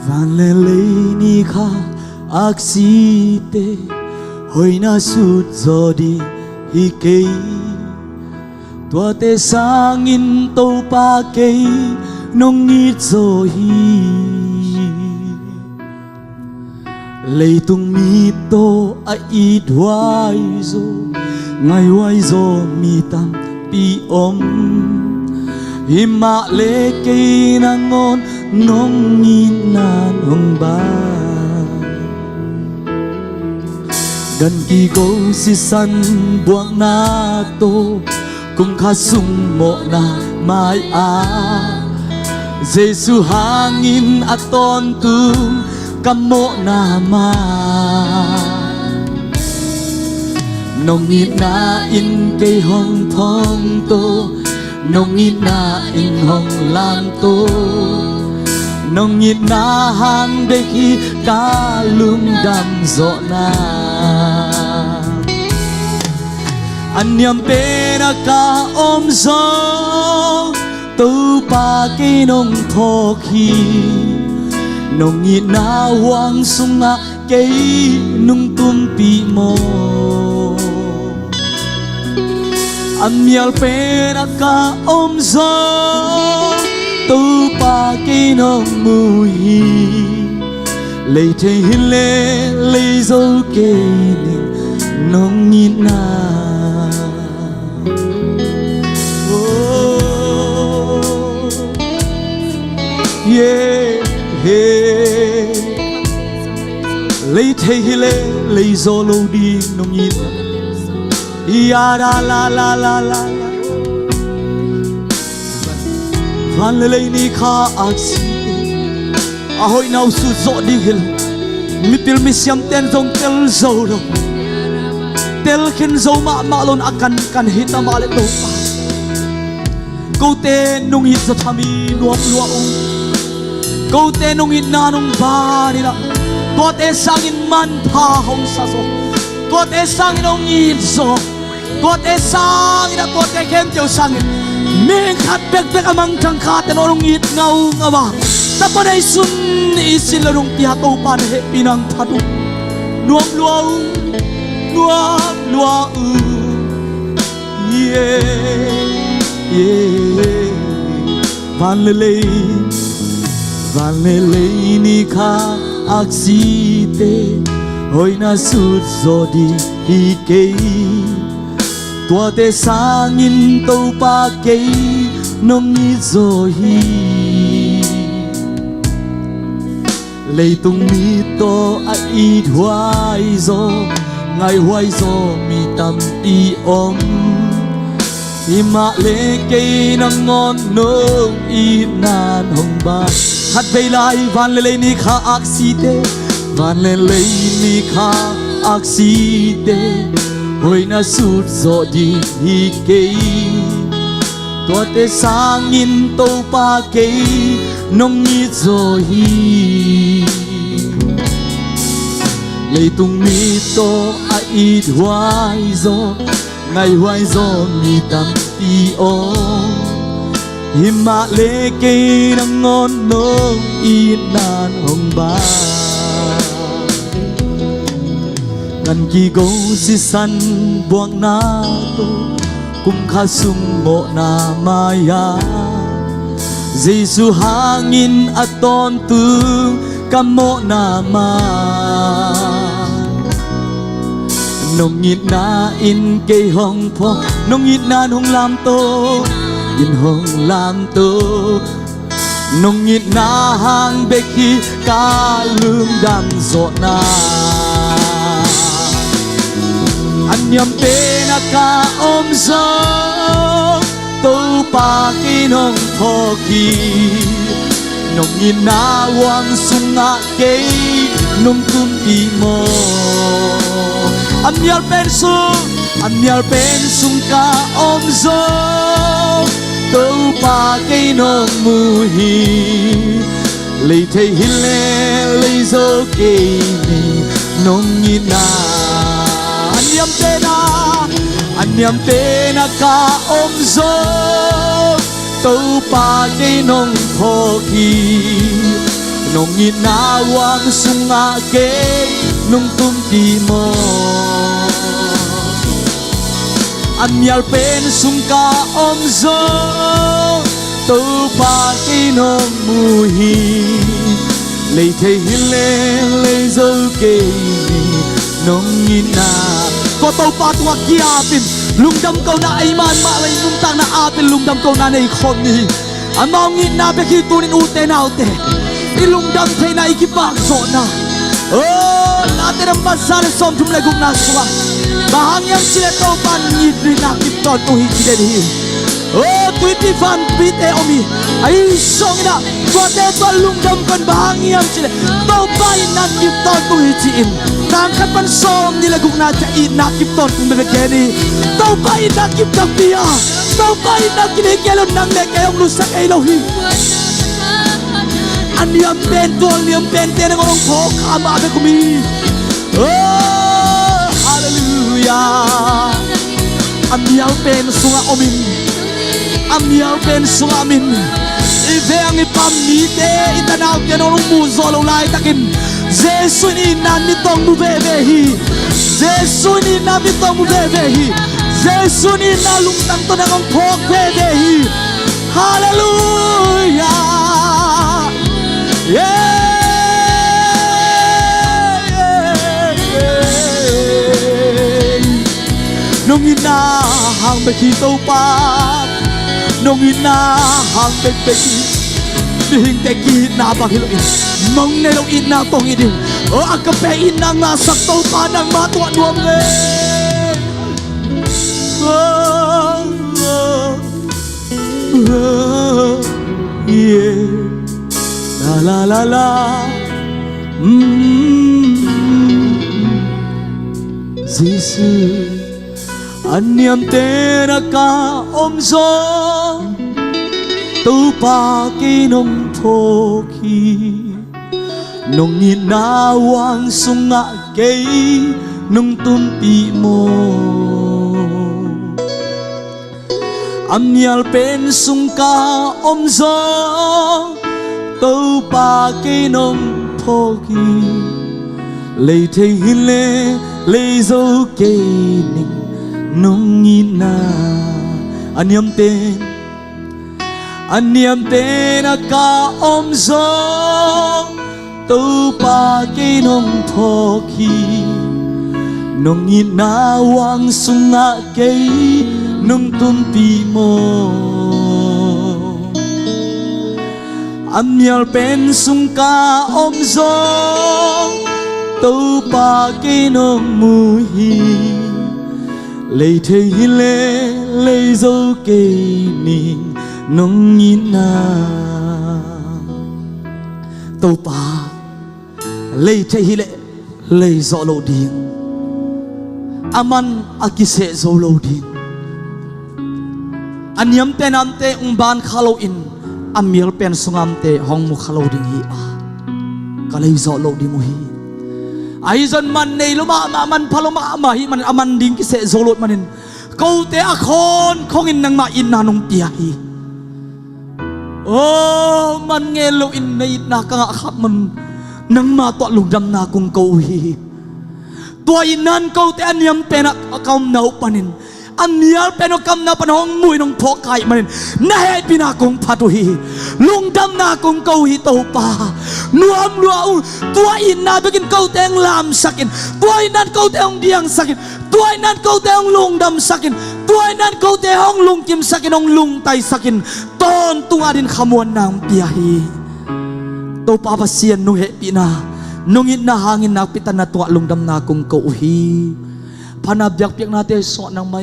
van le ni kha aksite hoina sut zodi hikei tua te sangin to pa kei nong ngit zo hi leitung mi to a i dwai zo ngai wai zo mi tam pi om hima le kei na ngon nong ngin na nong ba gần kỳ câu si san buông na to cùng khá sung mộ na mai a Giêsu hangin aton tu kamo na ma nong ngin na in cây hong thong to nong ngin na in hong lam to nong ngin na hang de khi ca lum dam zo na anh niệm bên ca ôm gió tu pa cây nông thọ khi nông nhị na hoang sung a cây nung tum pi mo anh niệm bên ca ôm gió tu pa cây nông mùi lấy thế lấy dấu cây nông nhị na yeah, yeah. Lấy thế lấy gió lâu đi nông nhịn ya la la van lấy ni kha aksi a hoi nau su zo đi hil mi pil mi siam ten dong tel zo lo tel khen zo ma lon akan kan hita ma le to pa câu te nông hit sa thami nuam lua câu te nông hit na nông ba đi la tua te sangin man pha hong sa so tua te sangin nông hit so tua te sangin na tua te kem teo sangin meng khat bek amang chang khat te nông hit ngau ngawa ta pa dai sun isil la nong tia to pan he pinang thadu nuam lua yeah van le ni kha aksite hoi na sut zodi hi kei tua te sangin to pa kei nong ni zo hi leitung mi to a i huai zo ngai huai zo mi tam ti om ima le kei nang ngon nong i nan hong ba hát vây lại van le ni kha aksite van le ni kha aksite hoi na sut zo di hi kei tua te sangin tàu pa cây nông nhị rồi lấy tung mi to a ít hoài gió ngày hoài gió mi tâm ti ô him ma lê cây đang ngon nông ít nan hồng ba ngàn kỳ gấu si san buông na to cùng khá sung bộ na maya Giêsu hangin aton tương kamo na ma nông nhịn na in cây hồng po nông nhịn na hồng làm tô in hồng làm tô nông nhịn na hang bê khi ca lương đam giọt na anh nhầm tên na ca ôm gió tô pa ki nông thọ kỳ nông nhịn na wang sung ngã cây nông tum ti mô Amyal pen sung ka om zo Tâu pa cây nông mù hi Lấy thầy hi lê lấy dô cây ni nông nhị na Anyam te na ka om zo Tâu pa cây nông thọ kỳ nông nhị na wang sung ngã cây nông tum ti mô Anyal pen sung ka om zo Tâu pa cây nông mù hi Lấy thầy hi lê lấy dâu cây nông nhị na Có tâu pa tua kia apin lung đâm câu na ay man ma lấy nung tang na apin lung đâm câu na này khôn ni Amao nhị na pe khi tu nin ute na ute Ilung đâm thầy na ikipak zo na Natin ang masal som tumlagong naswa Bahangyang sila tau pan ngidri nakip ton uhikidedi Tuiti fan pite omi Ay song ina Tuate balungdam kon bahangyang sila Tau pain nakip ton uhitiim Nangkat pan som nilagong natain nakip ton umibigeni Tau pain nakip takbiya Tau pain nakinikelon nang lekayong lusak ay lohi Aniyam pen tenang orang kok ama abe kumi Oh hallelujah Amiyal pen sunga omin Amiyal pen sunga amin Ibe ang ipamite itanaw yan orang muzo lulay takin Jesu ni namitong mubebehi Jesu ni namitong mubebehi Jesu ni nalungtang to nang kok bebehi Hallelujah Nông ina hàng bê khi tâu pa Nông ina hàng bê bê khi Hình tê kỳ na bạc hilo in Mong nê lông ina tông in in Aka pe ina nga sak tâu pa nang matuan duam nge La la la la Giêsu Anyam te na ka om zo Tu pa ki nông thô khi Nông nhị na wang sung ngã cây Nông tum ti mô Amyal pen sung ka om zo Tu pa ki nông thô khi Lấy thầy hi lê lấy dâu cây ninh nông nhị na Anyam tên na ka om zo Tu pa cây nông thô khi Nông nhị na wang sung ngã cây nông tum ti mô Amyal pen sung ka om zo Tu pa cây nông mù hi Lấy thầy hi lê lấy dâu cây ni nông nhị na Tu pa lấy thầy hi lê lấy dọ lô điên Aman akise dâu lô điên อันยมเตนัมเตอุบานขลุอินอามิลเป็นสงามเตห้องมุขลุดิ่งฮีก็เลยจอโลดิมุฮีไอ้จนมันในลุมามันพลมามาฮีมันอามันดิ่งกิเสจโลดมันินกูเตะคนคงอินนังมาอินนานุงเตียฮีโอ้มันเงลอินในนักงะขับมันนังมาตัวลุงดำนากุงกูฮีตัวอินนั้นกูเตะอันยมเป็นกำนาปนินอันนี้เป็นกำนาปนองมวยนองพกไก่มันน่าให้ปีนากงพัดฮีลุงดำนากงกูฮีตัวป่านวมลัวตัวอินนาไปกินกูเตงลามสักินตัวอินนั้นกูเตงเดียงสักินตัวอินนั้นกูเตงลุงดำสักินตัวอินนั้นกูเตงลุงกิมสักินองลุงไตสักินตอนตัวดินขมวนนางเปียฮีตัวป่าภาษีนุเหปีนานุ่งอินนาหางอินนักปิตานาตัวลุงดำนากงกูฮีพนับยักเปียกนาเตสอนนางไม่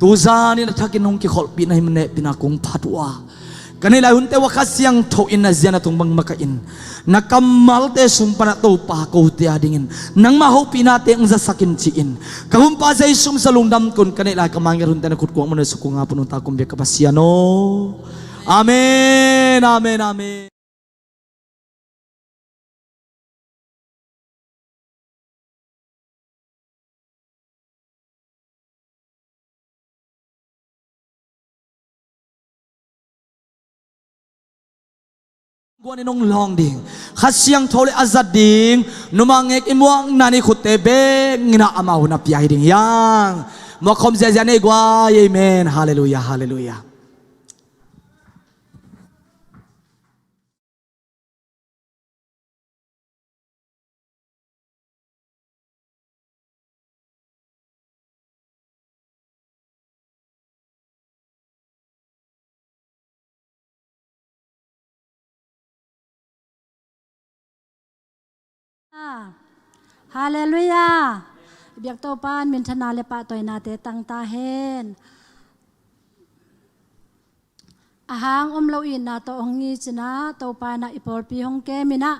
ตัวจานี่นักกินองกิขอลปีนัยมันเนปินากงพัดว่ากันนี่แหละหุ่นเตวคัสยังโถอินนาเจียนตรงบังมะกินนักกำมัลเตสุมปนัดตัวปากูเตียดิ่งนังมาหูปีนาเตงจะสักินจีอินกับหุ่นป้าใจสุมสลุงดำกุนกันนี่แหละกำมังกันหุ่นเตนักขุดกวางมันสุกุงาปุนุตากุมเบียกับภาษีโนอาเมนอาเมนอาเมนกวนนงลองดิ่งขัดเสียงโทเลอาจัดดิ่งนุมังเอกอิมวงนันขุดเตเบงนะอามาหุนับยาดิ่งยังมคมเจเจเนกว่าเอเมนฮาเลลูยาฮาเลลูยาฮาเลลูยาเบียกโตปานมินทนาเลปะตอยนาเตตังตาเฮนอาหางโลอินนาโตองงีจนะโตปานาอิปอลปีฮงเกมินะ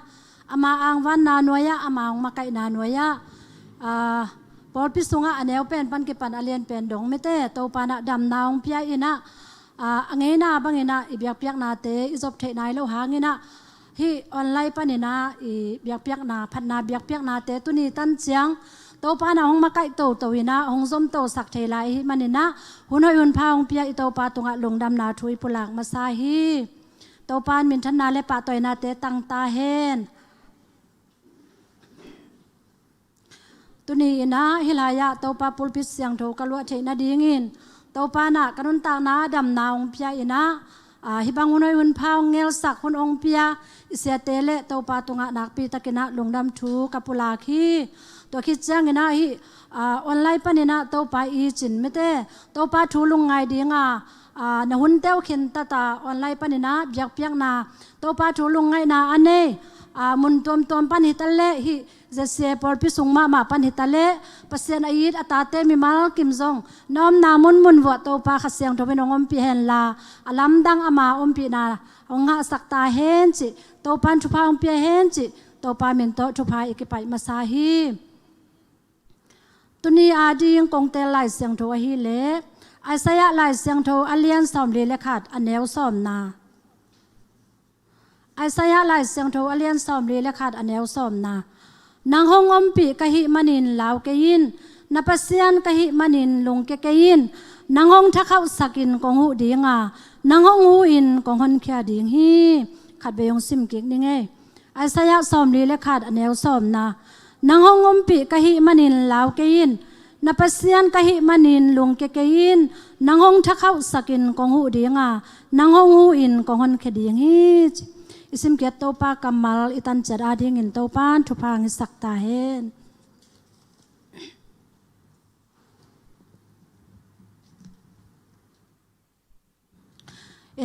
อามาอังวันนาหน่วยอามาองมาไกนาหน่วยปอลพิสุงะอันเอวเป็นปันกิปันอเลียนเป็นดงไม่เตโตปานาดำนาองพิยาอินะอังเงินาบังเงินะอิเบียกเปียกนาเตอิจบเทนายโลหางินะฮีออนไลน์ปนินะอีเบียกเปียกนาพันนาเบียกเปียกนาเตตุนีตันเจียงโตปานาหงมาไกโตโตวินะหงสมโตสักเทลายมันนินะหุนหอยหุนพาหงเปียอีโตปาตุงะลงดำนาทุยปุลักมาซาฮีโตปานมินทนาเลปะตอยนาเตตังตาเฮนตุนีนะฮิลายะโตปาปุลพิสเสียงโทกะลัวเทนาดีงินโตปานะกนุนตานาดำนาหงเปียอีนะฮิบังหุนหอยหุนพาหงเงลสักหุนองเปียเสียเตเลโตปาตุงะนักปีตะกินะลงดำทูกับปุลักฮีตัวคิดจังเงินะฮีออนไลน์ปนินะโตปาอีจินไม่เตโตปาทูลุงไงดีงานหุ่นเต้าเข็นตาออนไลน์ปนินะเบียกเปียกนาโตปาทูลุงไงนาอันเน่มุนตัวปันหิตะเลฮีจะเสียปอลพิสุงมาปันหิตะเลปัสเซียนอายิดอัตาเตมิมาลกิมซงน้อมนามุนวัวโตปาขัดเสียงโตเป็นองอมปีเฮนลาอลัมดังอามาอมปีนาองหะสักตาเฮนจิโตปันชุพาอมปีเฮนจิโตปาเมนโตชุพาอิกิไปมาซาฮีตุนีอาดีงกงเตลไลเสียงโทฮีเล่ไอสยะไลเสียงโทอเลียนสอมเลเลขาดอันแนวสอมนาไอสยะไลเสียงโทอเลียนสอมเลเลขาดอันแนวสอมนานางฮงอมปีกะหิมันินลาวเกยินนปัสเซียนกะหิมันินลงเกยินนางฮงทักเข้าสักินกงหูดีงานางฮงหูอินกงฮนเคียดีงฮีขัดเบยงซิมกิกนี่ไงไอสยะสอมเลเลขาดอันแนวสอมนานางฮงอมปีกะหิมันินลาวเกยินนปัสเซียนกะหิมันินลงเกยินนางฮงทักเข้าสักินกงหูดีงานางฮงหูอินกงฮนเคียดีงฮีอิสิมเกียรโตปากำมัลอิตันจัดอาดิงินโตปานทุพางสักตาเฮน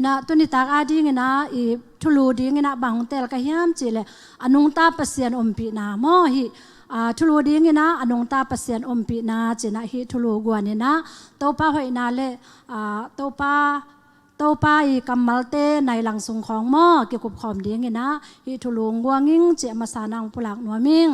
นะตุนิตากอาดิงินะอีทุลูดิงินะบางเตลกะฮิมจิเลอนุงตาปเสียนอมปีนาโมหิทุลูดิงินะอนุงตาปเสียนอมปีนาจินะฮิทุลูกวนนี่นะโตปาหอยนาเลโตปาอีกำมัลเตในหลังสุงของหม้อเกี่ยวกับความดีไงนะฮิทุลุงวัวงิงเจมาสานังปุลักหนัวมิง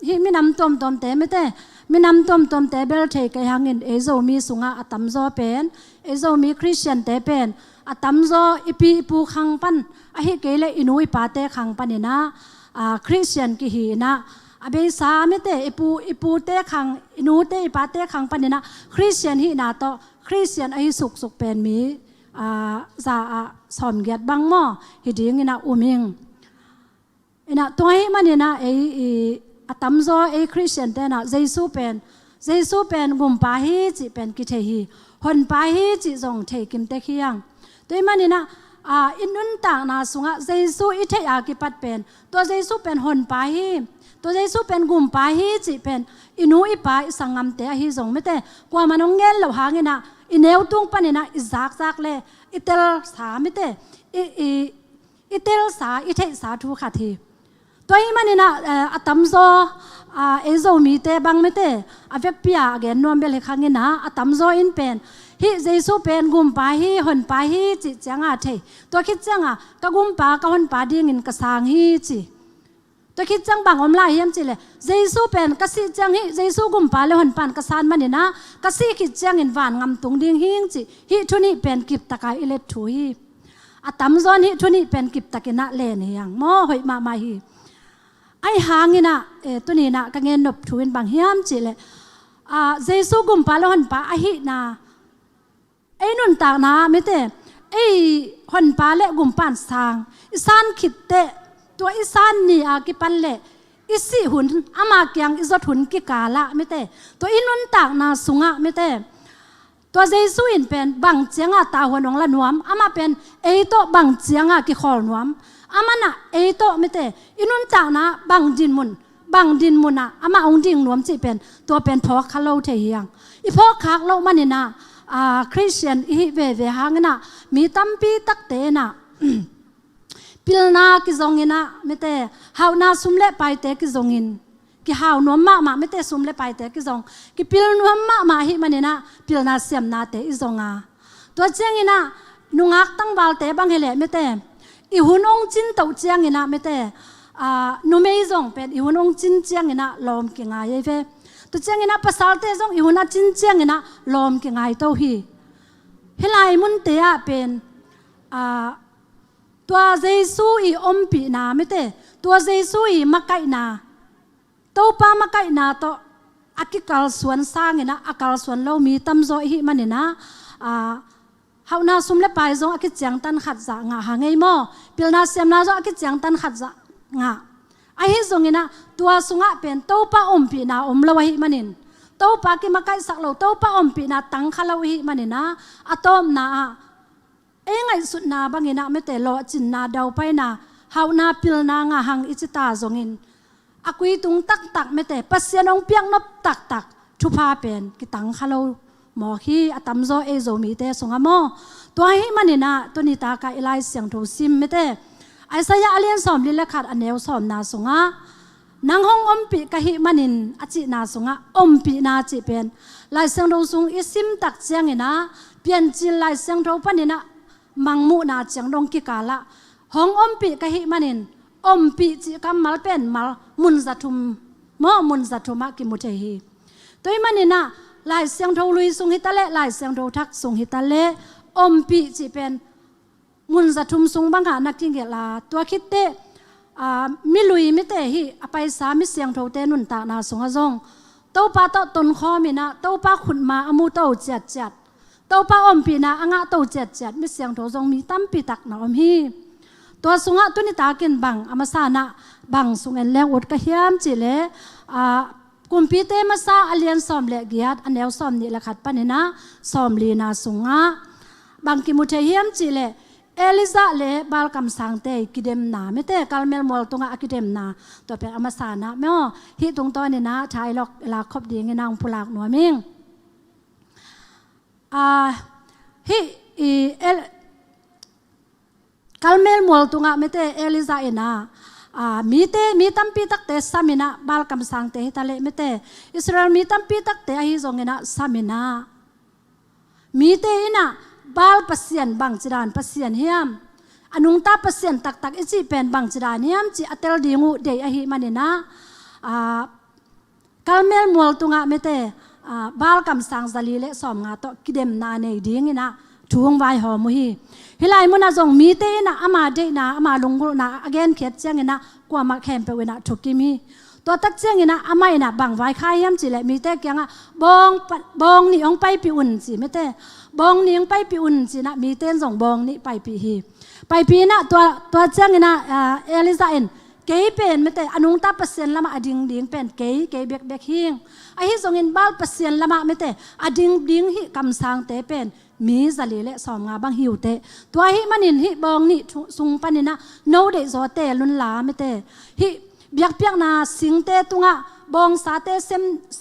hi mi nam tom te me te mi nam tom te bel the kai hangin ezo mi sunga atam zo pen ezo mi Christian te pen atam zo ipi pu khang pan a hi kele inui pa te khang panina Christian ki hi na abe sa me te ipu te khang inu te pa te khang panina Christian hi na to Christian a hi suk pen mi za som giat bang mo hi ding ina uming ina toy manina atam zo Christian te na Jesu pen gum pa hi chi pen ki the hi hon pa hi chi zong the kim te khiang toy manina inun ta na sunga Jesu I the a ki pat pen to Jesu pen hon pa hi to Jesu pen gum pa hi chi pen inu I pa sangam te hi zong me te kwa manong ngel lo hangina ineu tung panina izak le itel sa me te itel sa I the sa thu kha thi toy manina atam zo ezo mi te bang me te avek pia again nom bel khangina atam zo in pen hi Jesu pen gum pa hi hon pa hi chi changa the to khit changa ka gum pa ka hon pa ding in ka sang hi chi to khit chang bang om la hiam chi le Jesu pen ka si chang hi Jesu gum pa le hon pan ka san manina ka si khit chang in van ngam tung ding hing chi hi thuni pen kip takai ile thu hi atam zon hi thuni pen kip takina le ne yang mo hoi ma hi ai hangina tuni na ka ngen nop thuin bang hiam chi le Jesu gum pa le hon pa a hi na ai nun ta na me te ai hon pa le gum pan sang isan khit teตัวอีสานนี่อากิปันเล่อีสิหุนอามาเกียงอีจดหุนกิกาละไม่เต้ตัวอินุนตากนาสุงะไม่เต้ตัวเจสุอินเป็นบังเจียงตาหัวนองละนวมอามาเป็นโตบังเจียงกิขอลนวมอามานะโตไม่เต้อินุนตากนาบังดินมุนอามาองดิ่งนวมจีเป็นตัวเป็นพอคาโลเทียงอีพอคักโลมันนี่นะคริสเตียนอีเวหางนะมีตัมปีตักเตนะpilna ki zongina mete hauna sumle paite ki zongin ki haunwa ma mete sumle paite ki zong ki pilnwa ma hi manina pilna semna te izonga to chengina nungak tangbal te banghele mete I hunong chin tau chengina mete numei zong pen I hunong chin chengina lom ki nga ye ve to chengina pasal te zong I huna chin chengina lom ki ngai to hi helai mun te a penตัวเจสุอีอมปีนาไม่เต้ตัวเจสุอีมาไกนาตัวป้ามาไกนาตัวอากิกัลส่วนสร้างเนะอากัลส่วนเรามีตำโจอีมันเนี่ยนะเฮานาสุมเลไปจงอากิจังตันขัดจะงาหางไงโมเปลนาเสียมนาจงอากิจังตันขัดจะงาไอ้จงเนะตัวสุงะเป็นตัวป้าอมปีนาอมเราอีมันเนี่ยตัวป้ากิมาไกสักเราตัวป้าอมปีนาตั้งขเราอีมันเนี่ยนะอะตอมนาไงสุดนาบางเงินะไม่แต่โลจินนาดาวไปนาเฮานาพิลนางาหังอิจิตาจงอินอากุยตุงตักไม่แต่ปัสยานองเปียงนบตักทุพาเป็นกิตังขเราหมอฮีอาตัมโซเอโซมีแต่สงามอตัวให้มันนี่นะตัวนี้ตากาอิไลเสียงโทซิมไม่แต่ไอสายอาเลียนสอมลิเลขาดอันเนวสอมนาสงานางห้องอมปีกะฮิมันนินอจินาสงะอมปีนาจิเป็นลายเสียงโทซุงอิซิมตักเสียงนะเปลี่ยนจิลายเสียงโทปันนี่นะมังมุนาจังดงกิกาละห้องอมปีกะฮิมันินอมปีจิกำมัลเป็นมัลมุนจัตุมมุนจัตุมะกิมุเทฮีตัวมันนี่นะลายเสียงโทลุยสุงฮิตาเลลายเสียงโททักสุงฮิตาเลอมปีจิเป็นมุนจัตุมสุงบังหานักกิงเกลาตัวคิดเตมิลุยมิเตฮีอไปสามิเสียงโทเตนุนตานาสุงฮะจงเต้าปาเต้าตนคอมินะเต้าปาขุนมาอมูเต้าจัดตัวป้าอมปีนาอ่างตัวเจ็ดมีเสียงโถจงมีตั้มปีตักนาอมฮีตัวสุงะตัวนี้ตากินบังอามาสานะบังสุงเอ็นแรงอุดกระเฮียมจิเลกุมปีเตมาซาอเลียนซอมเละเกียดอันเอวซอมนี่ละขัดปานินะซอมลีนาสุงะบังกิมุเทเฮียมจิเลเอลิซาเลบาลกำสังเตกิเดมนาไม่เตกัลเมลมอลตุงะกิเดมนาตัวเป็นอามาสานะไม่อ๋อฮิตรงตัวนี่นะชายหลอกลาคบดีเงินนางผู้หลักหนัวมิงฮิกัลเมลมอลตุงะไม่เตเอลิซาเอนามีตั้มปีตักเตสามินะบาลกำสังเตฮิตาเลไม่เตอิสราเอลมีตั้มปีตักเตฮิจงเงินะสามินะมีเตอินะบาลปัสยันบังจิรานปัสยันเฮียมอนุงตาปัสยันตักอิจิเป็นบังจิรานเฮียมจิอัตเตลดิงูเดยอหิมันนะ กัลเมลมัวตุงะเมเตบาลกำสังซาลีเลสอมงาโตกิเดมนาเนดิ้งนะทวงไว้หอมุฮีฮิไลมุนาจงมีเตนะอามาเดนะอามาลงกุนะอเกนเขียดเจียงนะกว่ามาแคมเปวนะทุกิมีตัวตักเจียงนะอามานะบังไว้ขายยำจิเลมีเตกียงะบองนี่องไปปีอุ่นจิเมเตบองนี่องไปปีอุ่นจินะมีเต้นส่งบองนี่ไปปีฮีไปปีนะตัวเจียงนะเอลิซาเอ็นเกย์เป็นไม่แต่อนุงตาเปอร์เซ็นต์ละมาอดิงดิ้งเป็นเกย์เบกหิงไอ้ฮิส่งอินบาลเปอร์เซ็นต์ละมาไม่แต่อดิงดิ้งฮิกำสังเตเป็นมีซาลีเละสอมงาบังหิวเตตัวฮิมันอินฮิบองนี่สุงปันินะโนเดโซเตลุนลาไม่แต่ฮิเบียกเปียกนาสิงเตตุงะบองสาเตเ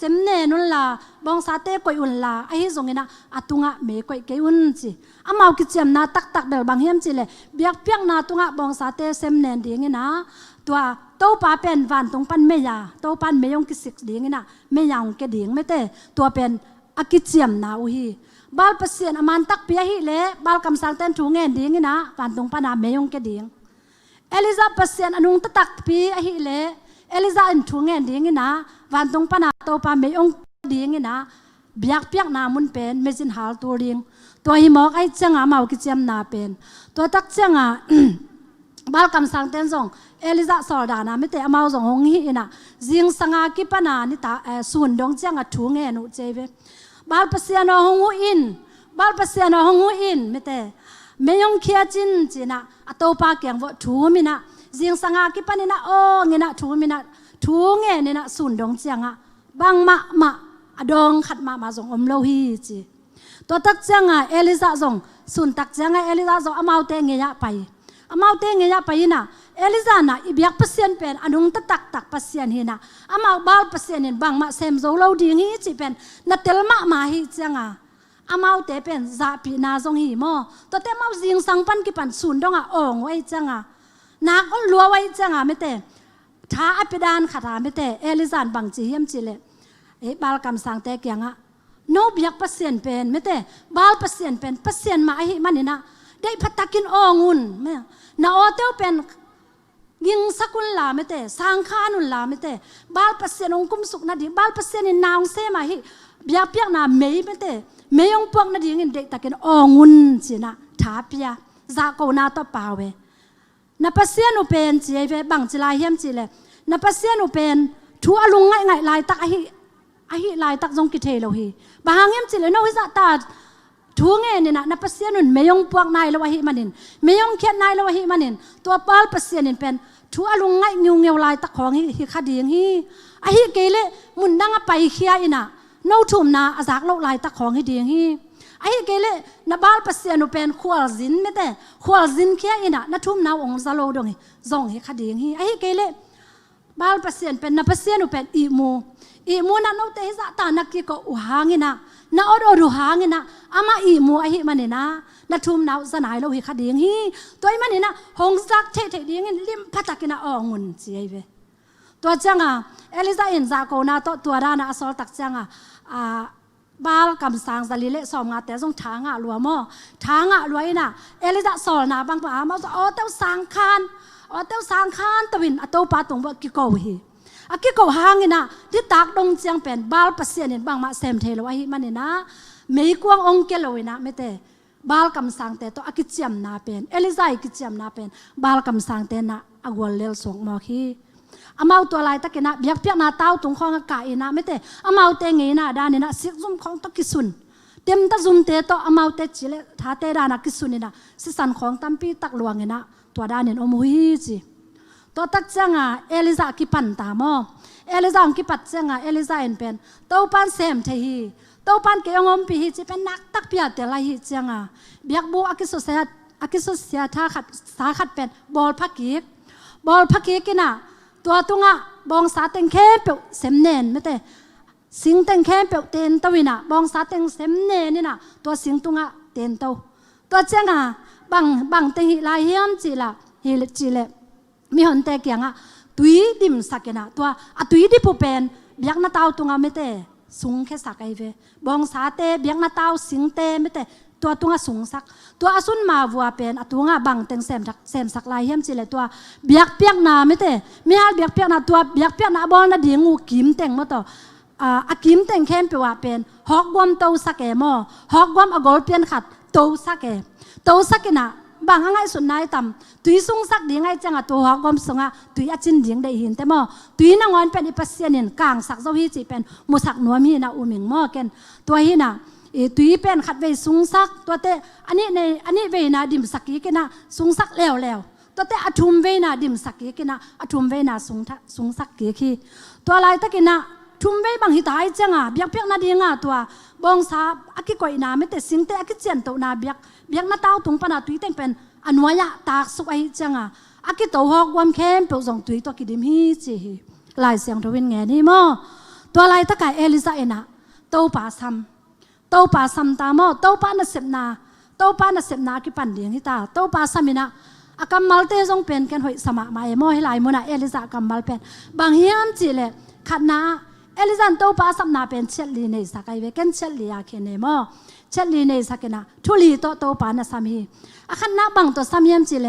ซมเนนุนลาบองสาเตกอยอุนลาไอ้ฮิส่งอินะอตุงะเมกอยเกยุนจิอามากิจยมนาตักเบลบางเฮียมจิเลเบียกเปียกนาตุงะบองสาเตเซมเนนดิ้งนะตัวโตปาเป็นวันตรงปันเมียโตปันเมยงกิสิกดิ้งนะเมียงเกดิ้งไม่เตตัวเป็นอากิจยมนาอุฮีบาลเปอร์เซ็นต์อามันตักเปียฮิเล่บาลกำสังเต้นถูเงินดิ้งนะวันตรงปันเมยงเกดิ้งเอลิซาเปอร์เซ็นต์อนุงตักเปียฮิเล่เอลิซาอันถูเงินดิ้งนะวันตรงปันโตปาเมยงดิ้งนะเบียกเปียกนามุนเป็นเมจินฮาลตัวดิ้งตัวหิมอกไอจังอามากิจยมนาเป็นตัวตักจังอาบาลกำสังเต้นส่งเอลิซาสอดานะไม่แต่อามาส่งหงฮีนะจิงสังอากิปนานิตาส่วนดงจังอาถูเงินอุเจเวบาลเปอร์เซ็นต์หงหูอินบาลเปอร์เซ็นต์หงหูอินไม่แต่เมยงเขียจินจีนะอโตปาเกียงวถูมินะจิงสังอากิปนินะโอ้เงินะถูมินะถูเงินนี่นะส่วนดงจังอาบังมาอดองขัดมาส่งอมโลฮีจีตัวตักจังอาเอลิซาส่งส่วนตักจังอาเอลิซาส่งอามาเตเงียไปอามาเตเงียไปนะเอลิซานะอีเบียกเปอร์เซ็นต์เป็นอนุงตักเปอร์เซ็นต์เฮนะอามาบาลเปอร์เซ็นต์เห็นบางมาเซมโซโลดีงี้จีเป็นนัดเตลมาฮีจังอามาเตเป็นซาปีนาซงฮีโมตัวเตมาจิงสังปันกิปันศูนย์ดงองไว้จังนักลัวไว้จังไม่เตท้าอภิดานขัดไม่เตเอลิซานบางจีเฮียมจีเลบาลกำสังเตเกียงโนเบียกเปอร์เซ็นต์เป็นไม่เตบาลเปอร์เซ็นต์เป็นเปอร์เซ็นต์มาฮิมันนี่นะได้พัตกินองุนแม่นาโอเตลเป็นยิงสักุลลาไม่เตสังขานุลลาไม่เตบาลเปอร์เซ็นต์องคุมสุกนาดีบาลเปอร์เซ็นต์นาวเซมาฮิเบียกเปียกนาเมย์ไม่เตเมยองพวกนาดีเงินเด็กตะกินองุนจีนะท้าเปียจากโกนาต่อป่าเวนับเปอร์เซ็นต์อุเป็นจีเวบังจีลายเฮียมจีเลยนับเปอร์เซ็นต์อุเป็นทัวลุงไงลายตักไอฮิลายตักจงกิเทโลฮีบางเฮียมจีเลยโน้ตวิจตาทูเงินเนี่ยนับเปอร์เซ็นต์นุ่นเมยงพวกนายละวะฮิมันนินเมยงเขียนนายละวะฮิมันนินตัวบาลเปอร์เซ็นต์นี่เป็นทัวลุงไงเงียวลายตักของฮิคดีงฮิไอฮิเกเลมุนดังไปเขียอินะโน้ตทุ่มนาอาจากโลกลายตักของฮิดีงฮิไอฮิเกเลนับบาลเปอร์เซ็นต์นุ่นเป็นขวลจินไม่แต่ขวลจินเขียอินะนัทุ่มนาองซาโลดงฮิจงฮิคดีงฮิไอฮิเกเลบาลเปอร์เซ็นต์เป็นนับเปอร์เซ็นต์นุ่นเป็นอีมูนั่นเอาแต่ฮิจะตานักกิโกอุหางินะนาอดรูหางินะอามาอีมูไอฮิมันนี่นะนัทุ่มนาสนายเราฮิคดีงฮิตัวมันนี่นะหงซักเทดีงลิมพัตกินะอองุนจีไอเวตัวจังเอลิซาอินจากโกนาตัวรานะอสอลตักจังบาลกำสังซาลิเลสอมงาแต่ทรงทางลัวมอทางลัวอินะเอลิซาสอลนาบางปะมาโอ้เต้าสังคานตวินอโตปาตงบกิโกฮีอากิโกหางินะที่ตากดงเจียงเป็นบาลเปอร์เซ็นต์บางมาเซมเทลวะฮิมันนี่นะไม่กวางองเกลวยนะไม่แต่บาลกำสังแต่ตัวอากิจยมนาเป็นเอลิซากิจยมนาเป็นบาลกำสังแต่นะอากวลเลลสงมอคีอามาตัวลายตะกินะเบียกเปียกนาเต้าตรงข้องกะอินะไม่แต่อามาเตงนะดานี่นะสิกซุ่มของตะกิสุนเต็มตะซุ่มเตโตอามาเตจิเลท้าเตดานักกิสุนี่นะสิสันของตัมปีตักหลวงนะตัวดานี่อมหิจิตัวตักจังเอลิซากิปันตามอเอลิซากิปัดจังเอลิซาเอ็นเป็นเต้าปันเซมเทฮีเต้าปันเกยงอมปีฮีจะเป็นนักตักเปียเตลาฮีจังเบียกบูอากิสุเสียท่าขัดสาขัดเป็นบอลพักกีกินะตัวตุงบองสาเต็งแค่เปียวเซมเนนไม่แต่สิงเต็งแค่เปียวเตนตวินะบองสาเต็งเซมเนนนี่นะตัวสิงตุงเตนเต้าตัวจังบังเตงฮีลายเฮียมจีละฮีจีเลมีหนเตกียงตุยดิมสักนะตัวตุยดิปูเป็นเบียกนาเตาตุงไม่แต่สูงแค่สักไอเวบองสาเตเบียกนาเตาสิงเตไม่แต่ตัวตุงสูงสักตัวอสุนมาวัวเป็นตุงบังเต็งเซมสักลายเฮียมจีเลยตัวเบียกเปียกนาไม่แต่ไม่ฮัลเบียกเปียกนาตัวเบียกเปียกนาบอลนาดีงูกิมเต็งมาต่อ อากิมแต่งเข้มไปว่าเป็นฮอกวมโตสักแกมอฮอกวมอกอลเปียนขัดโตสักแกโตสักแกนะบางง่ายสุดนายต่ำตุยสุงสักดีง่ายจังตัวฮอกวมสงะตุยอาจินเดียงได้หินแต่มอตุยนางวันเป็นอิปัสเซียนินกลางสักเจ้าฮีจีเป็นมุสักนัวมีนะอุมิงมอเกนตัวฮีนะตุยเป็นขัดเวสุงสักตัวเตอันนี้เวนะดิมสักกีกันนะสุงสักแล้วตัวเตอทุมเวนะดิมสักกีกันนะอทุมเวนะสุงสักกีขี้ตัวอะไรตะกินนะทุมเวบางหิตายจังเบียกเปียกนาดีงาตัวบองซาอากิก่อยนาไม่แต่สิงเตอากิเจียนตัวนาเบียกนาเต้าตุงปนาตุยเต็งเป็นอนุญาตากสุกไอจังอากิโตหอกวมเข้มเปิลส่งตุยตัวกิดิมฮีจีลายเสียงทวินแงนี่มั้ตัวอะไรตะไก่เอลิซาเอนะโตป่าซ้ำตามอโตป่าน่ะเสพนากิปันเดียงฮิตาโตป่าซ้ำมินะอากัมมัลเตจงเป็นกันหอยสมามาเอมอให้ลายมุนะเอลิซากัมมัลเป็นบางเฮียมจีเลขัดนาเอลิซันโตป้าสัมนาเป็นเชลลีในสักไอเวกันเชลลีอาเคนเนมอเชลลีในสักนะทุลีโตป้านะสามีอาคันนักบังตัวสามีมจิเล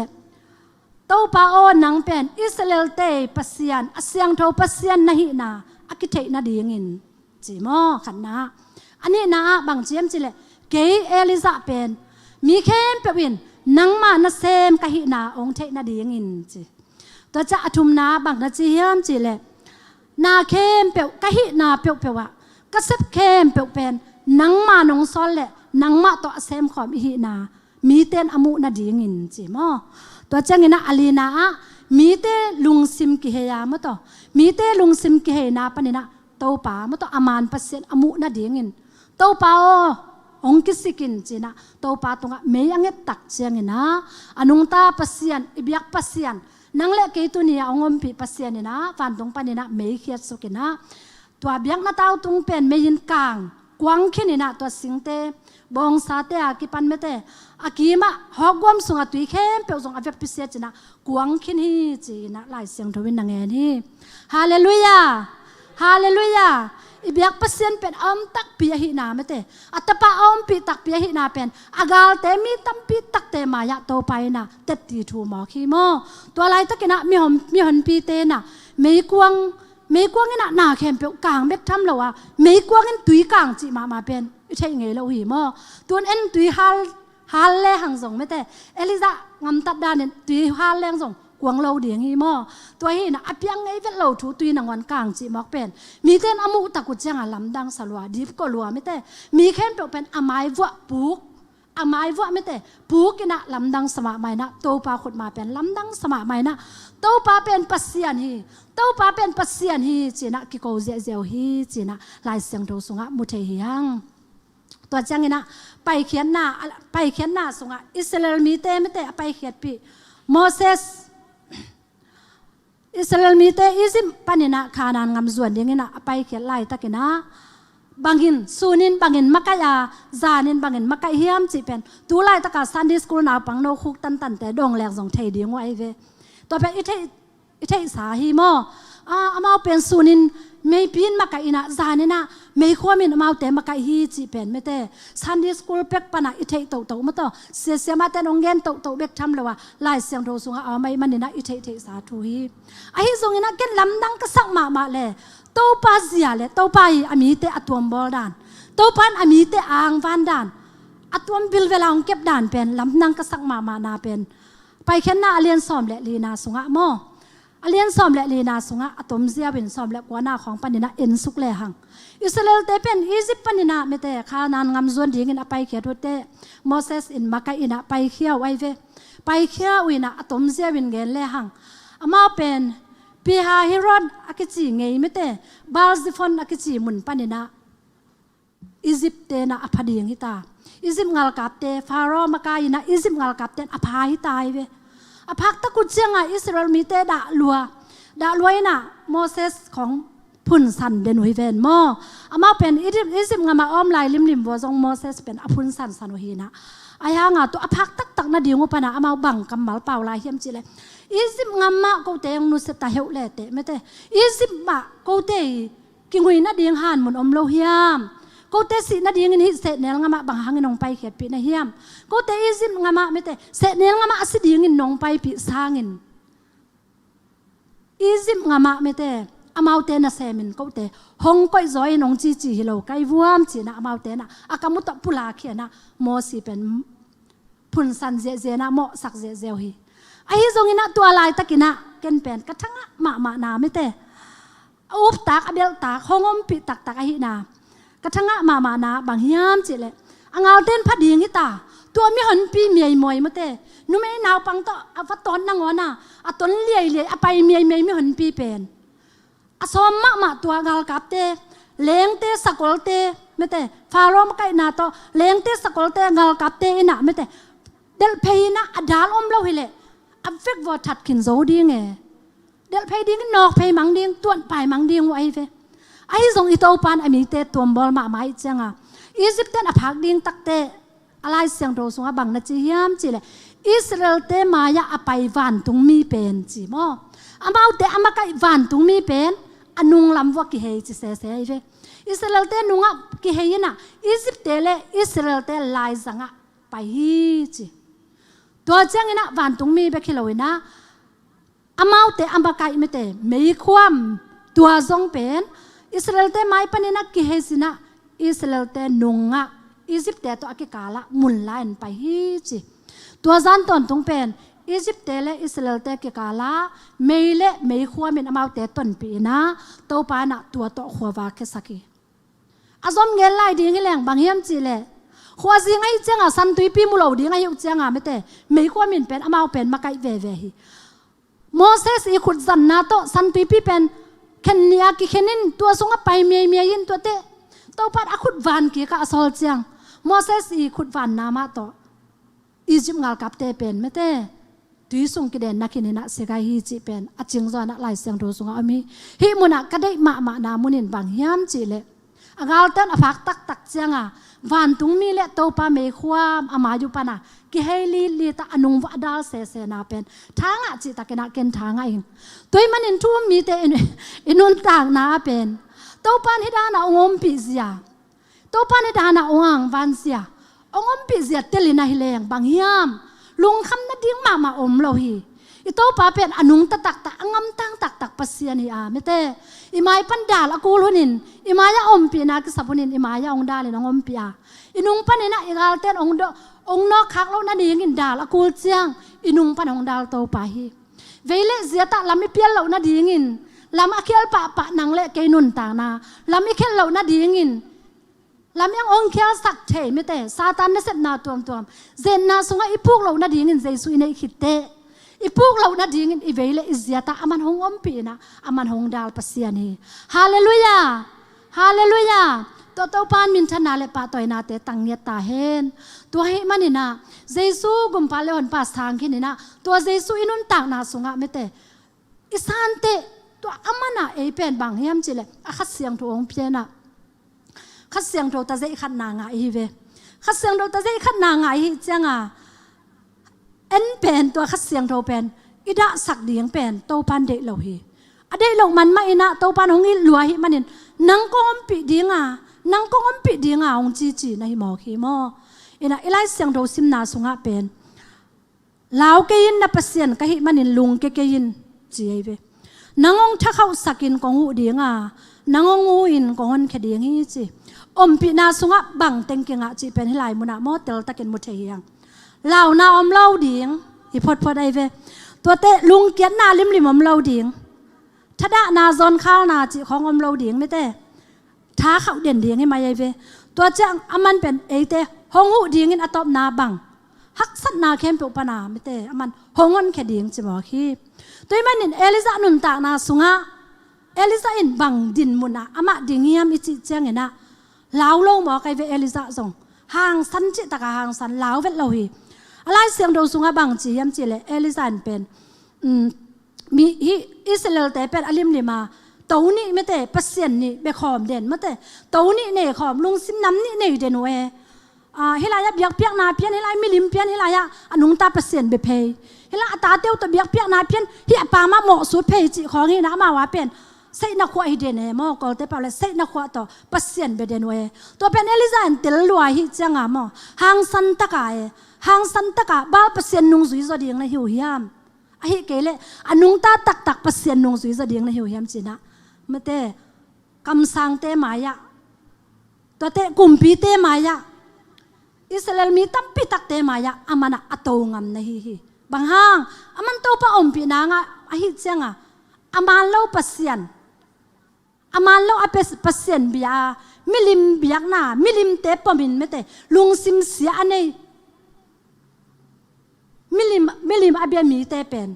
โตป้าโอนังเป็นอิสราเอลเตปัสยานอาเซียงโตปัสยานนะฮินาอากิเทนาดีงินจิมอขันนาอันนี้นะบังเจียมจิเลเกย์เอลิซาเป็นมีเข้มเปวินนังมานะเซมกะฮินาองเทนาดีงินจิตัวจะอทุมนาบังนะจีเฮียมจิเลนาเข้มเปียวกะหินาเปียววะกะเซ็บเข้มเปียวเป็นนังมานงซอลเละนังมาตัวเซมขอมอิหินามีเต้นอมุนาดีงินจิมอตัวเจงินะอลีนามีเตลุงซิมกิเฮียมะตัวมีเตลุงซิมกิเฮนาปนินะโตปามะตัวอามานปัสเซนอมุนาดีงินโตปาองกิสิกินจินะโตปาตงะเมยังเงตักเจงินะอนุงตาปัสเซียนอิบยักปัสเซียนนังเล็กเกตุนี่องอมปีปัสเซียนี่นะฟันตรงปานี่นะไม่เขียดสุกินะตัวเบียกนาเต้าตรงเป็นไม่ยินกลางกวางขึ้นนี่นะตัวสิงเตบองซาเตอากิปันเมเตอากิมะฮอกวมสุงตุยเข้มเปียวสุงอเวกพิเศษจีนะกวางขึ้นนี่จีนะหลายเสียงทวินนังเงินนี่ฮาเลลูยาฮาเลลูยาอิบยักปัสเซียนเป็นอมตักปีหินาเมเตอัตปะอมปีตักปีหินาเป็นอากาลเตมีตัมปีตักเตมายะโตไปนะเต็ดตีทูหมอขี้โมตัวอะไรตะกินะมีหนปีเตนะไม่กวางนี่นะนาเข้มเปียวกลางเบ็กทำเราอะไม่กวางนี่ตุยกลางจีมาเป็นใช่ไงเราหิโมตัวเอ็นตุยฮัลเล่หังส่งเมเตเอลิซางำตัดดานเนี่ยตุยฮัลเล่หังส่งกวางเราเดียงฮีมอตัวฮีนะอเปียงไงเวลเราถูตุยนางวันกลางจีมอกเป็นมีเต้นอมุตะกุจยังลำดังสลัวดิฟก็ลัวไม่เต้มีแค่เป็นอไม้วัวปุกอไม้วัวไม่เต้ปุกนะลำดังสมาใหม่นะโตปาขุดมาเป็นลำดังสมาใหม่นะโตปาเป็นปัสเซียนฮีจีนะกิโกเจลฮีจีนะลายเสียงโตสงะมุเทฮีฮังตัวจังนะไปเขียนหน้าสงะอิสราเอลมีเต้ไม่เต้ไปเขียนปีโมเสสอิสราเอลมีเตอิซิมปานินะขานานงามส่วนเดียงนะไปเขียนไล่ตะกินะบางหินซูนินบางหินมักกะยาจานินบางหินมักกะเฮียมจีเป็นตัวไล่ตะกาซันดิสกูนาปังโนคุกตันแต่ดงแหลกส่งเทดีงไว้เวตัวเป็นอิเทสาฮีโมอามาเป็นซูนินไม่ปีนมักกะอินะจานินะไม่ขั้วมินอามาแต่มักกะฮีจีเป็นไม่เตซันดิสกูเป็กปนะอิเทโตมาต่อเสียมาแต่องเงินโตเบกทำเลยว่าไล่เสียงโทสุงเอาไม่มันนี่นะอิเทสาธุฮีไอ้ที่ส่งนี่นะเก็นลำดังก็สักมาเลยโตปาเสียเลยโตปาอามีเตอตัวบอลดานโตปานอามีเตอ่างวันดานอตัวบิลเวลาองเก็บดานเป็นลำดังก็สักมานาเป็นไปแค่หน้าเลียนซ้อมและลีนาสุงะโมเลียนซ้อมและลีนาสุงะอตมเสียเป็นซ้อมและกว่าหน้าของปนินะเอ็นสุกเลหังอิสราเอลเตเป็นอียิปต์ปนินะไม่เตะขานานงำส่วนดีเงินไปเขียนเตโมเสสอินมักกะอินะไปเขียวไว้เวไปเขียววินะอตมเสียเป็นเงินเลหังอามาเป็นปีฮาฮิรอนอากิจิไงไม่เตะบาลซิฟอนอากิจิมุนปนินะอียิปต์เตนะอภัดีงฮิตาอียิปต์งาลกับเตฟาโรห์มักกะอินะอียิปต์งาลกับเตอภัยฮิตาเวอภักตะกุเจียงอิสราเอลมีเตด่าลัวน่ะโมเสสของพุ่นสันเดนุฮิเวนโมอามาเป็นอียิปต์งามาอ้อมลายริมวัวทรงโมเสสเป็นอพุนสันสันโฮีนะไอ้ฮางตัวอภักตักนาดีงุปนะอามาบังกำมัลเป่าลายเฮียมจิเลอียิปต์งามากูเตยงนุสตาเฮวเลเตไม่เตอียิปต์มากูเตยกิงหุยนาดีงหันมุนอมโลเฮียมกูเตสินาดีงินฮิเสเนลงามาบังหางนองไปเขียดปีนาเฮียมกูเตอียิปต์งามาไม่เตเสเนลงามาอสิดีงินนองไปปีสางินอียิปต์งามาไม่เตอ amau te na semin ko te hong koi zoi nong chi chi hilo kai vuam chi na amau te na akamuta pula khia na mo si pen phun san je na mo sak je hi ai zong ina tua lai takina ken pen ka thanga ma na me te up tak abel tak hongom pi tak hi na ka thanga ma na bang hiam chi le angal ten phading hi ta tua mi hon pi miai moi ma te nu me naw pang to afaton na ngona aton liai apai miai mi hon pi pen asom ma tua gal kap te leng te sakol te me te farom kai na to leng te sakol te gal kap te ina me te del peina adal om lo hile afek vo that kin zo ding e del pei ding nok pei mang ding tuan pai mang ding wai ve ai zong i to pan ami te tuam bol ma mai changa Egypt ten aphak ding takte alai siang ro sunga bang na chi hiam chi le Israel te maya apai van tung mi pen chi mo amau te amakai van tung mi pen anung lam wa ki hei chi se ve Israel te nunga ki hei na Egypt te le Israel te lai zanga pai hi chi to chang ina van tung mi be khiloina amau te amakai me te mei khwam tua zong pen Israel te mai panina ki hei sina Israel te nunga Egypt te to akikala mun lain pai hi chi tua zan ton tung pen Egypt te le Israel te ke kala meile mei khwa min amau te ton pi na to pa na tua to khwa ke saki azom ngel lai ding leng bang hiam chi le khwa jing ai chenga san tui pi mu lo ding ai hu chenga me te mei khwa min pen amau pen makai ve hi Moses i khut zan na to san tui pi pen khen nia ki khenin tua sunga pai mi in to te to pat akhut van ki ka asol chang Moses i khut van na ma to Egypt ngal kap te pen me te tui sung ki den nakini na segai hi chi pen aching zo na lai siang ro sunga ami hi muna kadai ma na munin bang hiam chi le agal tan afak tak changa van tung mi le to pa me khwam ama ju pana ki heili li ta anung wa dal se na pen thanga chi takena ken thanga ing toy manin thu mi te inun tang na pen to pan hi da na ngom pi zia to pan hi da na ong van sia ongom pi zia telina hileng bang hiam lung kham na ding ma om lo hi ito pa pen anung ta angam tang tak pasian hi a mete imai pandal akul hunin imaya om pi na ki sapunin imaya ong dal in om pi a inung panina igal ten ong no khak lo na ding in dal akul chiang inung pan ong dal to pa hi veile ziata lami pial lo na ding in lam akhel pa nang le ke nun ta na lami khel lo na ding in lam yang ong khel sak the me te satan na set na tuam zen na sunga ipuk lo na ding in jesu ina khitte ipuk lo na ding in iveile iziata aman hong om pi na aman hong dal pasiani hallelujah to pan min thana le pa toy na te tangnya ta hen to he manina jesu gum pa le hon pa sang khinina to jesu inun tak na sunga me te isante to amana e pen bang hiam chile a khat siang to ong piana khát siang thâu ta dễ khát na ngại hi về khát siang thâu ta dễ khát na ngại hi chăng à en pen to khát siang thâu pen ida sak dieng pen to pan de lo hi ade lo man ma ina to pan hong i lua hi manin nang ko om pi ding a ong chi na hi mo khi mo ina ilai siang thâu sim na sunga pen lao ke in na pasien ka hi manin lung ke in chi ai ve nangong thakau sakin kong hu ding a nangong u in kong khe ding hi chi om pi na sunga bang teng kinga chi pen hilai muna mo tel takin mu theiang lao na om lau ding hi phot ai ve to te lung kian na lim om lau ding thada na zon khal na chi khong om lau ding me te tha khau den ding hi mai ai ve to chang aman pen e te hong hu ding in atop na bang hak sat na khem pe pana me te aman hongon khe ding chi mo khi toy manin Eliza nun ta na sunga Eliza in bang din muna ama dingiam ichi chang ena lao lo mo kai ve Eliza zong hang san chi taka hang san lao vet lo hi alai siang do sunga bang chi yam chi le Eliza an pen mi hi Israel te pen alim lima tawni me te pasien ni be khom den ma te tawni ne khom lung sim nam ni nei den we hilaya biak piak na pian hilai milim pian hilaya anung ta pasien be pei hila ata teu to biak piak na pian hi apa ma mo su pei chi khong hi na ma wa pen sei na khwa hi den mo kol te pa le sei na khwa to pasien be den we to pen Eliza an tel lua hi changa mo hang san taka ba pasien nung zui zo ding na hiu hiam a hi kele anung ta tak pasien nung zui zo ding na hiu hiam china มเตกำสังเตมายะตัวเตกุมปีเตมายะอิสราเอลมีตั้มปิตักเตมายะอามันอัตโตงามนะฮีบางห้างอามันโตปะอมปีนางะอาฮิเจงะอามันเล่าปัสยันอามันเล่าอเปสปัสยันบิยามิลิมบิยักนามิลิมเตปมินเมเตลุงซิมเสียอันนี้มิลิมอเบียมีเตเป็น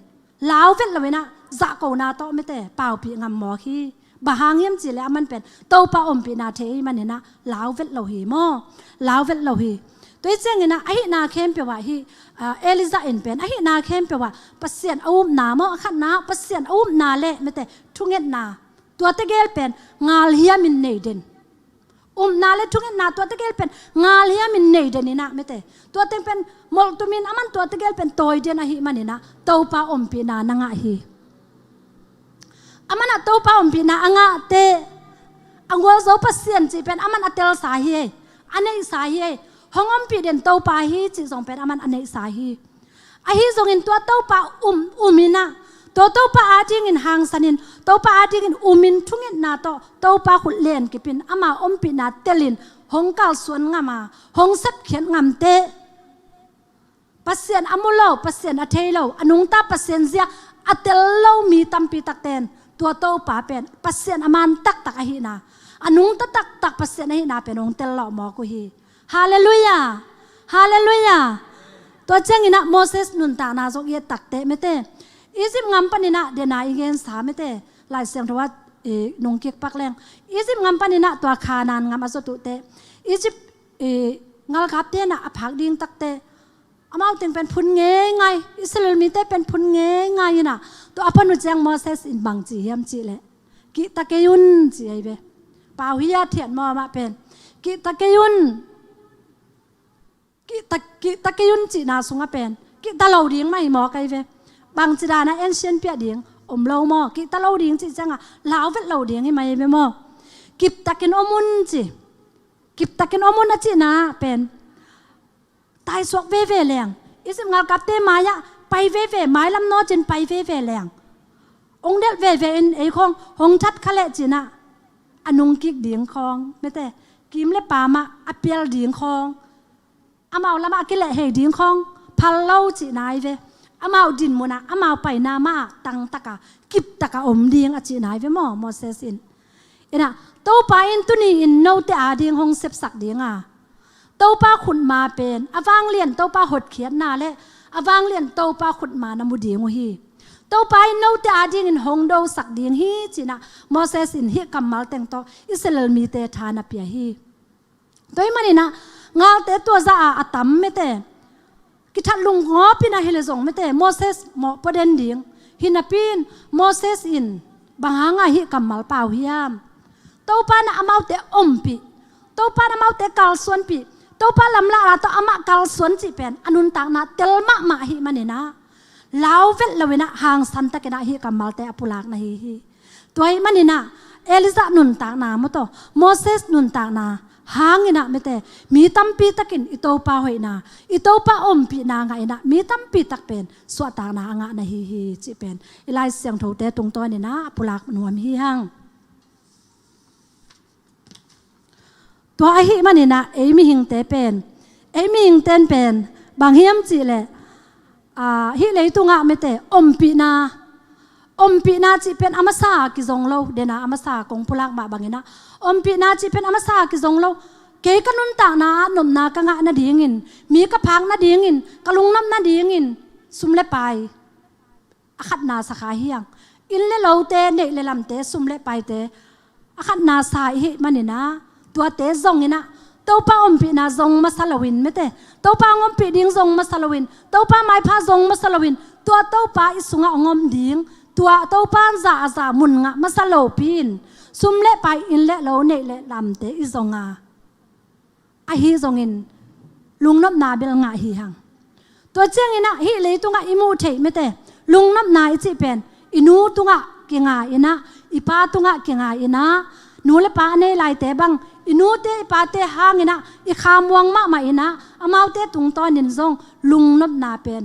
ลาวเวทละเวนะจะโกนาโตเมเตเป่าปีงามหมอฮีบางห้างยิ่งจีเลยมันเป็นโตปะอมปีนาเทมันเนี่ยนะลาวเวทเราฮีโมลาวเวทเราฮีตัวเจ้าเงินนะไอ้นาเข้มเปว่าฮีเอลิซาเอ็นเป็นไอ้นาเข้มเปว่าปัสเซียนอุ้มนาโมขันนาปัสเซียนอุ้มนาเละไม่แต่ทุกเงินนาตัวตะเกลเป็นงาเลียมินเนเดนนาเละทุกเงินนาตัวตะเกลเป็นงาเลียมินเนเดนนี่นะไม่แต่ตัวเต็งเป็นมอลตุมินอามันตัวตะเกลเป็นตัวเดนอะฮีมันนี่นะเต้าปาอมปีนานังอะฮีอามันเต้าปาอมปีนาอ่างเตอังวัวโซปัสเซียนจีเป็นอามันอัตเตลสาฮีอันนี้สาฮีห้องอมปีเด่นเต้าปาฮีจีส่งเป็นอามันอันนี้สาฮีอาฮีส่งอินตัวเต้าปามินะตัวเต้าปาอาจิงินหางสันินเต้าปาอาจิงินมินทุงินนาโตเต้าปาขุดเลียนกิปินอามาอมปีนาเตลินห้องกาลสวนงามาห้องสับเขียนงามเตปัสเซียนอามุโลปัสเซียนอาเทโลอนุงตาปัสเซียนเซียอัตเตลโลมีตัมปีตักเตนตัวเต้าปาเป็นปัสเซียนอามันตักอาฮีนาอนุงตักปัสเซียนอาฮีนาเป็นองเตลโลมอกุฮีฮาเลลูยาฮาเลลูยาตัวเจ้างินะโมเสสนุนตานาจกเยตักเตไม่เตอียิปต์งำปนินะเดนาอีเกนสาไม่เตลายเสียงทว่านงเกียกปักแรงอียิปต์งำปนินะตัวคานานงำอสตุเตอียิปต์งาลขับเตนะอภักดิ่งตักเตอามาถึงเป็นพุนเงยไงอิสราเอลมีเตเป็นพุนเงยไงนะตัวอภันุจังโมเสสอินบังจีเฮียมจีเลยกิตะเกยุนจีไอเบป่าวฮิยาเทียนมอมาเป็นกิตะเกยุนตะกี้ยุนจีนาสุงเป็นกิตะเหลาดิ้งไม่หมอไกเวบางจีดานะเอ็นเชียนเปียดิ้งอมเหลาหมอกิตะเหลาดิ้งจีจังอ่ะลาวเวทเหลาดิ้งให้ไม่เวหมอกิบตะกินอมุนจีกิบตะกินอมุนนะจีนาเป็นตายสวกเวแรงอิสมงากับเตมายะไปเวไม้ลำโนจินไปเวแรงองเดลเวเอ็นไอคองหงชัดคะเลจีนะอนุงกิกดิ้งคองไม่แต่กิมเลปามาอเปียลดิ้งคองอามาละมากิเลเหดิ้งของพัลเล่าจีนายเวอามาดินมุนะอามาไปนามาตังตะกะกิบตะกะอมดิ้งอจีนายเวมอเสสินเอ็นะโตปาอินตุนีอินโนเตอาดิ้งหงเสพสักดิ้งอ่ะโตปาขุนมาเป็นอวังเลียนโตปาหดเขียนนาเลอวังเลียนโตปาขุนมานามุดิ้งฮีโตปาอินโนเตอาดิ้งอินหงโดสักดิ้งฮีจีนะมอเสสินฮีกัมมัลเตงโตอิสราเอลมีเตทานาเปียฮีโดยมันนี่นะงาเตตัวซาอาตัมไม่เตกิทัดลุงหอปินาเฮเลซงไม่เตโมเสสหมอประเด็นดิ่งฮินาปินโมเสสอินบางหางาฮิกัมมัลเปล่าฮิยามโตปานะอามาเตอมปีโตปานะอามาเตกาลสวนปีโตปาลำละละโตอามากาลสวนจีเป็นอนุนตักนะเตลมะมาฮิมันนี่นะลาวเวทลาวินะหางสันตะกินะฮิกัมมัลเตอปุลากนะฮิตัวมันนี่นะเอลิซานุนตักนะมโตโมเสสนุนตักนะหางอินะไม่แต่มีตั้มปีตักินอิโตปาหอยนาอิโตปาอมปีนางไงนะมีตั้มปีตักเป็นสวดตางนางะนะฮีจิเป็นอิไลเสียงโถเตตรงตัวนี่นะปุลักหนวมฮีหังตัวไอฮิมันนี่นะเอมีหิงเตเป็นเอมีหิงเต้นเป็นบางเฮียมจิเลยฮิเลยตุงะไม่แต่อมปีนาจิเป็นอามาซากิจงโลเดนะอามาซากงปุลักมาบางนะอมปีนาจิเป็นอามาซากิจงโลเกยกันุนตางนานมนากังะนาดีงินมีกระพังนาดีงินกะลุงน้ำนาดีงินสุมเลไปอขัดนาสขาเฮียงอินเลโลเตเนเลลำเตสุมเลไปเตอขัดนาสายฮิมันนี่นะตัวเตซงนี่นะโตป้าอมปีนาซงมาสลาวินไม่เตโตป้างอมปีดิ้งซงมาสลาวินโตป้าไม้พาซงมาสลาวินตัวโตป้าอิสุงะงอมดิ้งตัวโตป้านซามุนงะมาสโลปีนซุมเละไปอินเละโลเนเละลำเตอิซงาอฮีซงอินลุงนับนาเบลงะฮีหังตัวเจ้าอินะฮีเลยตุงะอิมูเทไม่เตลุงนับนาอิจิเป็นอินูตุงะกิงาอินะอิปาตุงะกิงาอินะนูเลปาเนลายเตบังอินูเตอิปาเตหางอินะอิขามวงมะมาอินะอามาวเตตุงตอนินซงลุงนับนาเป็น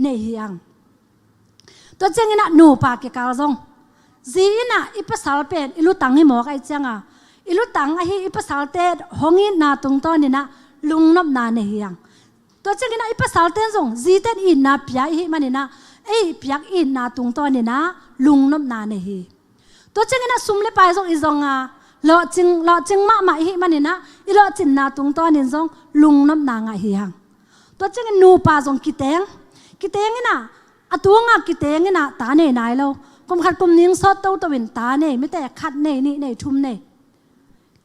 เนฮีหังตัวเจ้าอินะนูปาเกกาลซง zina ipasal pen ilu tangi mo kai changa ilu tang a hi ipasal te hongi na tung to ni na lungnop na ne hiang to changina ipasal ten zong ziten in na pya hi manina ei pyak in na tung to ni na lungnop na ne hi to changina sumle pai zong izonga lo ching ma hi manina ilo chin na tung to ni zong lungnop na nga hi hang to changin nu pa zong kiteng ina atunga kiteng ina ta ne nai lo kum khat kum ning so to win ta ne mi te khat ne ni thum ne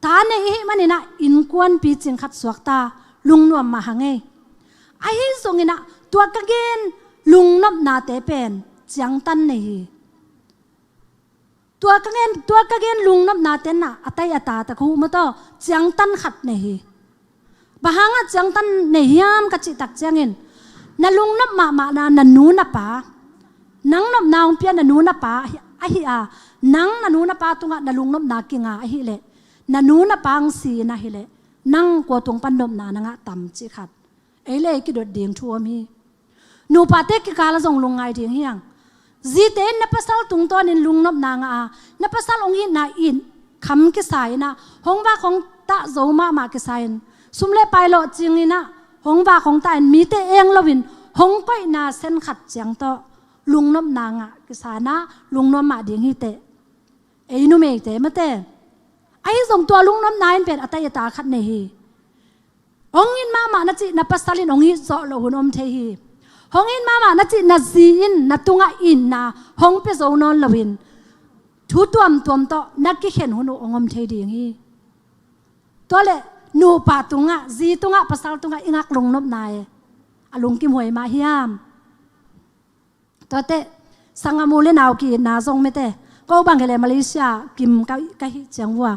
ta ne hi manina in kwan pi ching khat suak ta lungnom ma hange a hi zongina tua ka gen lungnop na te pen chiang tan ne hi tua ka gen lungnop na ten na atai ata ta khu ma to chiang tan khat ne hi bahanga chiang tan ne hiam ka chi tak changin na lungnop ma na nu na pa nang nop naung pia na nu na pa a hi a nang na nu na pa tunga na lungnop na kinga a hi le na nu na pang si na hi le nang ko tung pan nop na nga tam chi khat ei le ki dot ding thu mi nu pa te ki kala jong lungai ding hiang zi te na pasal tung to nin lungnop na nga na pasal ong hi na in kham ki sai na hong ba khong ta zo ma ki sai sumle pai lo ching ina hong ba khong ta mi te eng lovin hong koi na sen khat chiang to lungnop na nga ki sa na lungnom ma ding hi te ei nu me te ma te ai zong to lungnop na in pen atai ta khat ne hi ong in ma na chi na pasalin ong hi zo lo hun om the hi hong in ma na chi na zi in na tunga in na hong pe zo non lovin thu tuam to na ki khen hunu ongom the ding hi to le nu pa tunga zi tunga pasal tunga ingak lungnop na e alung kim hoi ma hiam to te sangamule naw ki na zong me te ko bang hele Malaysia kim ka hi chang wa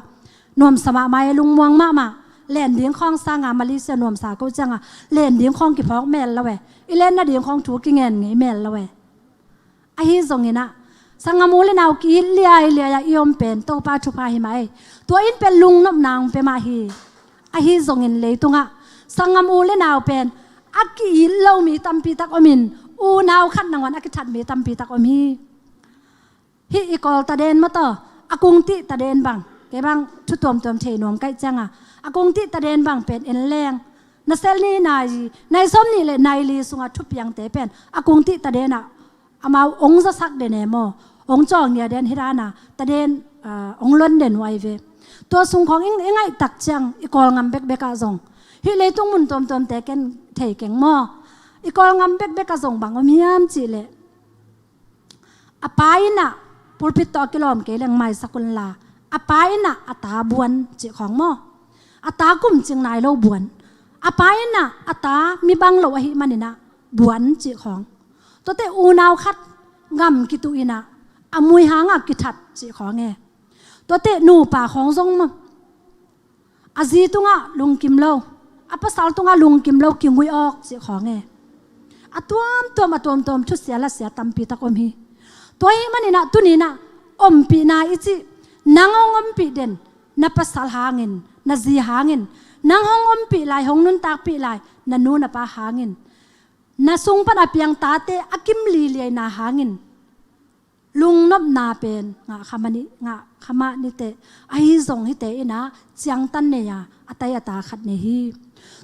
nom sama mai lung muang maเล่นเลี้ยงข้องสร้างงานมาลิเซียนวมสาก็จังอ่ะเล่นเลี้ยงข้องกี่พอกแม่ละเว้อีเล่นน่ะเลี้ยงข้องถูกกี่เงินไงแม่ละเว้ไอ้ฮิซงเงินะสังงามูเลนเอากีเลียยอมเป็นโตป้าทุพาหิมายตัวอินเป็นลุงนบนางเป็นมาฮีไอ้ฮิซงเงินเลยตรงอ่ะสังงามูเลนเอาเป็นอักกีเล่ามีตัมปีตักอมินอูนาวขัดนางวันอักชัดมีตัมปีตักอมีฮิอีกอลตาเดนมาต่ออากุงติตาเดนบังแกบังทุตวมเทนวมใกล้จังอ่ะอากงติตะเดนบางเป็นเอ็นแรงนาเซลนี่นายส้มนี่เลยนายลีสุงาทุบยังเตเป็นอากงติตะเดนอ่ะอามาองจะสักเดนเอโมองจองเนี่ยเดนฮิรานาตะเดนองล้นเดนไวเวตัวสุงของอิงไงตักจังอีกอลงำเบกกะซงฮิเลยตุ้งมุนตอมเตกันเทเก่งมออีกอลงำเบกกะซงบางอมียามจีเลยอปายน่ะปุลพิตตอกิโลมเกลังไม่สักุลลาอปายน่ะอัตาบวนจีของมออัตากุมจึงนายเราบวนอปายน่ะอัตามีบางเราหิมันนี่นะบวนจีของตัวเตอูนาวคัดงำกิตุอินะอมวยหางกิทัดจีของไงตัวเตนูป่าของทรงมั้งอาจีตุงะลุงกิมเล่าอภาษาตุงะลุงกิมเล่ากิงวิออกจีของไงอตัวมชุดเสียละเสียตัมปีตะกอมีตัวหิมันนี่นะตุนี่นะอมปีนาอิจินางองอมปีเด่นนับภาษาหางินนาจีหางินนางห้องอมปีลายห้องนุนตากปีลายนันนูนปะหางินนาซุงปนอเปียงตาเตอากิมลีเลียนาหางินลุงนบนาเป็นงะขมานิงะขมานิเตไอซงฮิเตอินะเจียงตันเนียอัตยตาขัดเนฮี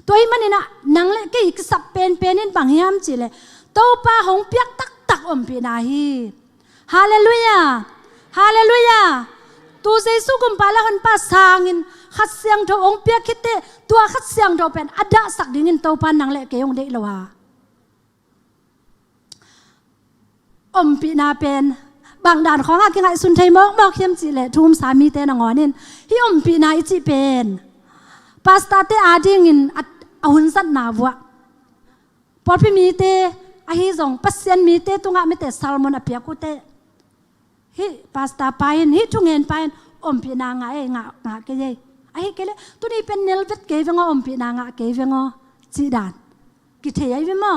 ตัวมันนี่นะนางเล็กอีกสับเป็นนินบางยามจีเลโตป้าหงเปียกตักอมปีนาฮีฮาเลลูยาตัวเจสุกุมปาละหันป้าสางินขัดเสียงเธอองเปียคิดเตตัวขัดเสียงเธอเป็นอดาสักดิ่งตัวปานนางเล็กเกยงเดลวาอมปีนาเป็นบางด่านของอากิงไอสุนไทยมอกเข้มจีเลทุ่มสามีเตนงอนินที่อมปีนาอิจิเป็นปาสตาเตอาดิ่งินอาหุนสัตนาวะพอพี่มีเตอาฮิซงปัสเซียนมีเตตุงะมีเตซัลมอนอเปียกุเตฮิปาสตาไปฮิทุงเงินไปอมปีนางงะเกยไอ้เกลตัวนี้เป็นเนลเวตเกยงอมปีนางเกยงอจีดานกิเทียวิมอ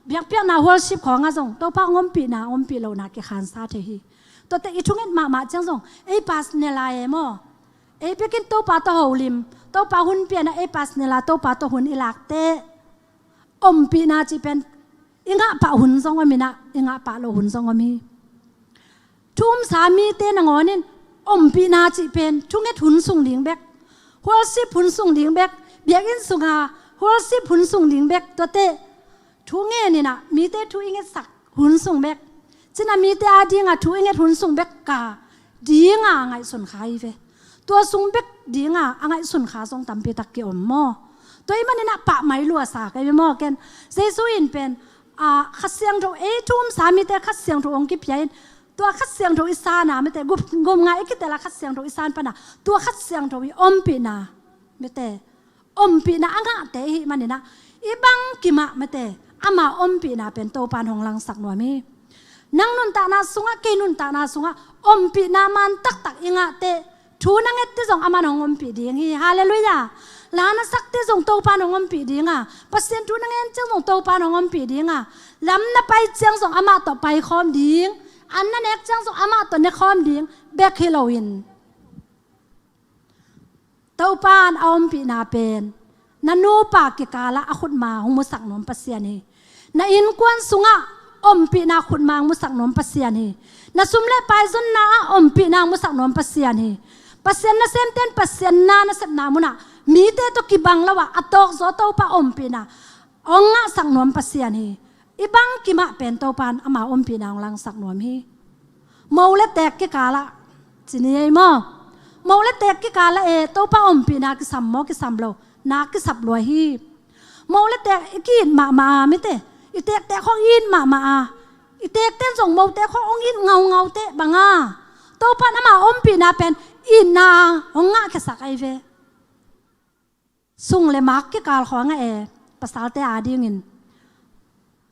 เบียกเปียกนาหัวชิบของอาจงตัวป้างอมปีนาอมปีเหล่านาเกขันซาเทฮีตัวแต่อีทุงเงินมาจังจงไอ้ปาสเนลายมอไอ้เปียกินตัวป้าตัวหูลิมตัวป้าหุ่นเปียนะไอ้ปาสเนลาตัวป้าตัวหุ่นอิลักเตอมปีนาจีเป็นอิงะป้าหุ่นซองอมีนะอิงะป้าโลหุ่นซองอมี ทุ่มสามีเตนงอนินอมปีนาจิเป็นทุ่งเงทุนส่งดิ่งเบกหัวสิพุนส่งดิ่งเบกเบียกินสุงาหัวสิพุนส่งดิ่งเบกตัวเตทุ่งเงนี่นะมีเตทุ่งเงสักหุนส่งเบกจินามีเตอาดีงาทุ่งเงทุนส่งเบกกาดีงาไงส่วนขายเวตัวส่งเบกดีงาไงส่วนขาส่งตำปีตะเกียมหม้อตัวมันนี่นะปะไม่ลัวสากไอ้หม้อกันเซซุอินเป็นขัดเสียงตัวทุ่มสามีเตขัดเสียงตัวองค์กิบยันตัวขัดเสียงตัวอิสานาไม่แต่งมงายกิแต่ละขัดเสียงตัวอิสานปะนะตัวขัดเสียงตัวอมปีนาไม่แต่อมปีนาอ่างเตะมันนี่นะอีบังกิมะไม่แต่อามาอมปีนาเป็นโตปานของลังสักหน่วยมีนังนุนตานาสุงะเกนุนตานาสุงะอมปีนามันตักอิงะเตะทูนังเอติส่งอามาของอมปีดีงี้ฮาเลลูยาลานาสักเตส่งโตปานของอมปีดีงะปัสเซนทูนังเอ็นส่งโตปานของอมปีดีงะลำนับไปเจียงส่งอามาต่อไปคอมดีงอันนั้นเอกจังส่งอามาตัวในคอมดีงเบคฮิโลวินเต้าปานเอาอมปีนาเป็นนันูปากิกาละอขุดมาหงมุสักนมปัสเซียนีนาอินกวนสุงะอมปีนาขุดมามุสักนมปัสเซียนีนาซุมเลไปจนนาอมปีนามุสักนมปัสเซียนีปัสเซียนนาเซมเตนปัสเซียนนานาเซนามุนะมีเตตุกิบังละวะอตอกโซเต้าปาอมปีนาองะสักนมปัสเซียนีอีบังกิมะเป็นเต้าปานอามาอมปีนาลังสักนมฮีเมาเลแตกกิกาละจินีไอโมเมาเลแตกกิกาละเต้าปาอมปีนากิสัมโมกิสัมโลนักสับลอยฮีมองแล้วแต่กินมาไม่เตะอีเตะแต่ข้องยินมาอีเตะเต้นส่งมองแต่ข้องยินเงาเตะบังอ่ะโตปันมาอมปีนาเป็นอินนาองงะแค่สักไอเวส่งเลยมักกี่กาลของภาษาเตะอาดีงิน